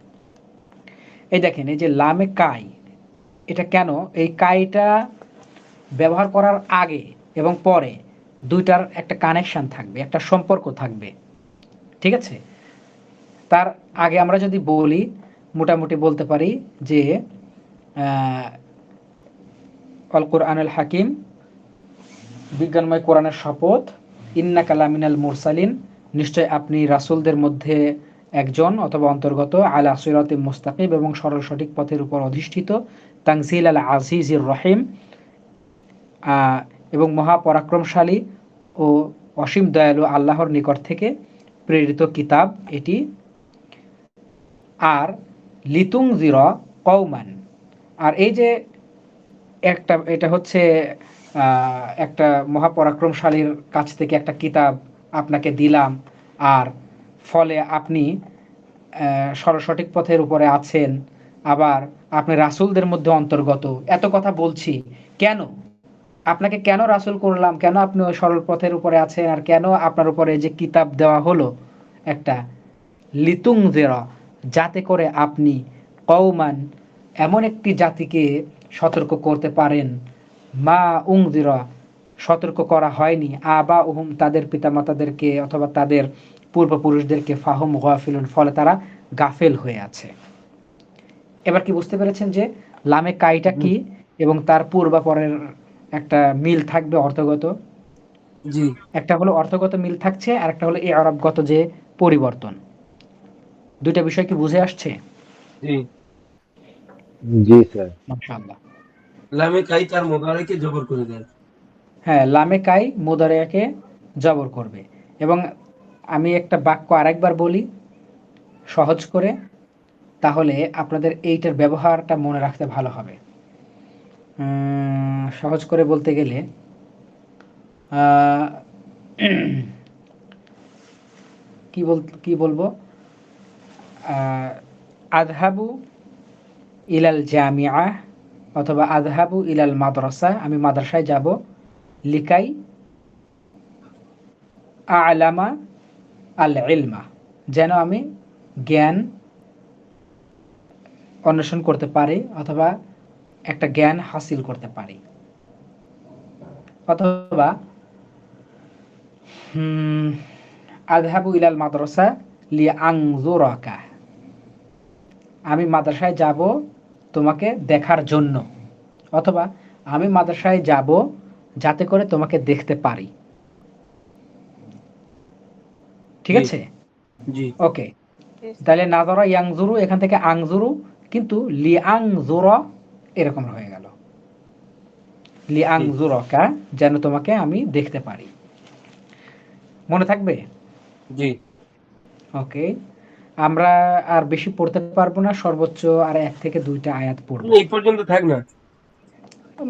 এই দেখেন, এই যে লামে কাই, এটা কেন, এই কাইটা ব্যবহার করার আগে এবং পরে দুইটার একটা কানেকশন থাকবে, একটা সম্পর্ক থাকবে। ঠিক আছে? তার আগে আমরা যদি বলি, মোটামুটি বলতে পারি যে আল কোরআনুল হাকিম, বিজ্ঞানময় কোরআনের শপথ, ইন্নাকা লামিনাল মুরসালিন, নিশ্চয় আপনি রাসূলদের মধ্যে একজন অথবা অন্তর্গত, আলা সিরাতিম মুস্তাকিম, এবং সরল সঠিক পথের উপর অধিষ্ঠিত, তানজিল আল আজিজির রহিম, এবং মহাপরাক্রমশালী ও অসীম দয়ালু আল্লাহর নিকট থেকে প্রেরিত কিতাব এটি। আর লিতুংজির কওমান, আর এই যে একটা, এটা হচ্ছে একটা মহাপরাক্রমশালীর কাছ থেকে একটা কিতাব আপনাকে দিলাম, আর ফলে আপনি সঠিক পথের উপরে আছেন, আবার আপনি রাসূলদের মধ্যে অন্তর্গত। এত কথা বলছি কেন? আপনাকে কেন রাসূল করলাম, কেন আপনি ওই সরল পথের উপরে আছেন, আর কেন আপনার উপরে যে কিতাব দেওয়া হলো একটা, লিতুংজিরা, যাতে করে আপনি কওমান, এমন একটি জাতিকে সতর্ক করতে পারেন, মা উংজিরা, সতর্ক করা হয়নি, আবা উহুম তাদের পিতামাতাদেরকে অথবা তাদের পূর্বপুরুষদেরকে, ফাহুম গাফিলুন ফলে তারা গাফেল হয়ে আছে। এবার কি বুঝতে পেরেছেন যে লামে কাইটা জি কি এবং তার পূর্বাপরের একটা মিল থাকবে অর্থগত? জি একটা হলো অর্থগত মিল থাকছে আর একটা হলো ইআরাবগত যে পরিবর্তন। দুইটা বিষয় কি বুঝে আসছে? জি। জি স্যার। মাশাআল্লাহ। লামে কাই তার মোদারেকে জবর করে দেয়। হ্যাঁ, লামে কাই মুদারিয়াকে জবর করবে। এবং আমি একটা বাক্য আরেকবার বলি সহজ করে, তাহলে আপনাদের এইটার ব্যবহারটা মনে রাখতে ভালো হবে। সহজ করে বলতে গেলে আহ, কি বলবো, আহ, আযহাবু ইলাল জামিআহ অথবা আযহাবু ইলাল মাদ্রাসা, আমি মাদ্রাসায় যাব, লিকাই আ'লামা আল ইলমা, যেন আমি জ্ঞান অন্বেষণ করতে পারি অথবা একটা জ্ঞান হাসিল করতে পারি। অথবা হুম, আযহাবু ইলাল মাদ্রাসা লিআনযুরাকা, আমি মাদ্রাসায় যাব তোমাকে দেখার জন্য, অথবা আমি মাদ্রাসায় যাব যাতে করে তোমাকে দেখতে পারি। ঠিক জি আছে? জি ওকে, তাহলে নাযরা ইয়ানজুরু এখান থেকে আনজুরু, কিন্তু লিআনজুরা এরকম হয়ে গেল। জি লিআনজুরাকা, যেন তোমাকে আমি দেখতে পারি। মনে থাকবে? জি। ওকে, আমরা আর বেশি পড়তে পারবো না, সর্বোচ্চ আর 1 থেকে 2টা আয়াত পড়ব। এই পর্যন্ত থাক না।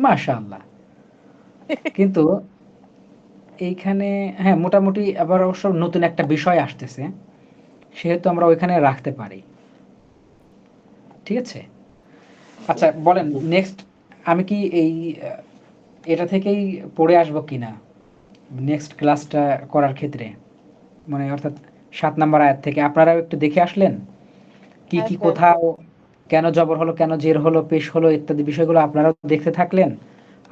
মাশাআল্লাহ। কিন্তু এইখানে হ্যাঁ, মোটামুটি আবার অবশ্য নতুন একটা বিষয় আসতেছে, সেহেতু আমরা ওইখানে রাখতে পারি। ঠিক আছে? আচ্ছা বলেন জি। নেক্সট, আমি কি এই এটা থেকেই পড়ে আসবো কিনা নেক্সট ক্লাসটা করার ক্ষেত্রে, মানে অর্থাৎ 7 নাম্বার আয়াত থেকে আপনারাও একটু দেখে আসলেন কি হ্যাঁ কি স্যার। কোথাও কেন জবর হলো, কেন জের হলো, পেশ হলো ইত্যাদি বিষয়গুলো আপনারাও দেখতে থাকলেন।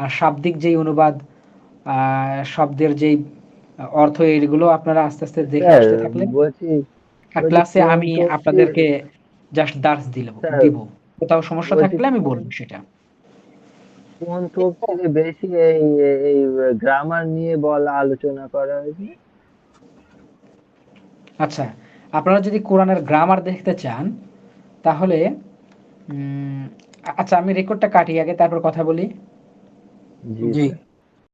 আর শাব্দিক যেই অনুবাদ, শব্দের যেই অর্থ, এগুলো আপনারা আস্তে আস্তে দেখে স্যার আসতে থাকলেন। বলছি, আর ক্লাসে কোন আমি তফসির, আপনাদেরকে জাস্ট দার্স স্যার দিব, কোথাও সমস্যা বলছি থাকলে আমি কোন বলবো সেটা। কোন তফসিরে বেশি এই এই গ্রামার নিয়ে বলা আলোচনা করা হয়েছে? আচ্ছা, আপনারা যদি কোরআনের গ্রামার দেখতে চান তাহলে আচ্ছা আমি রেকর্ডটা কাটি আগে, তারপর কথা বলি। জি জি স্যার।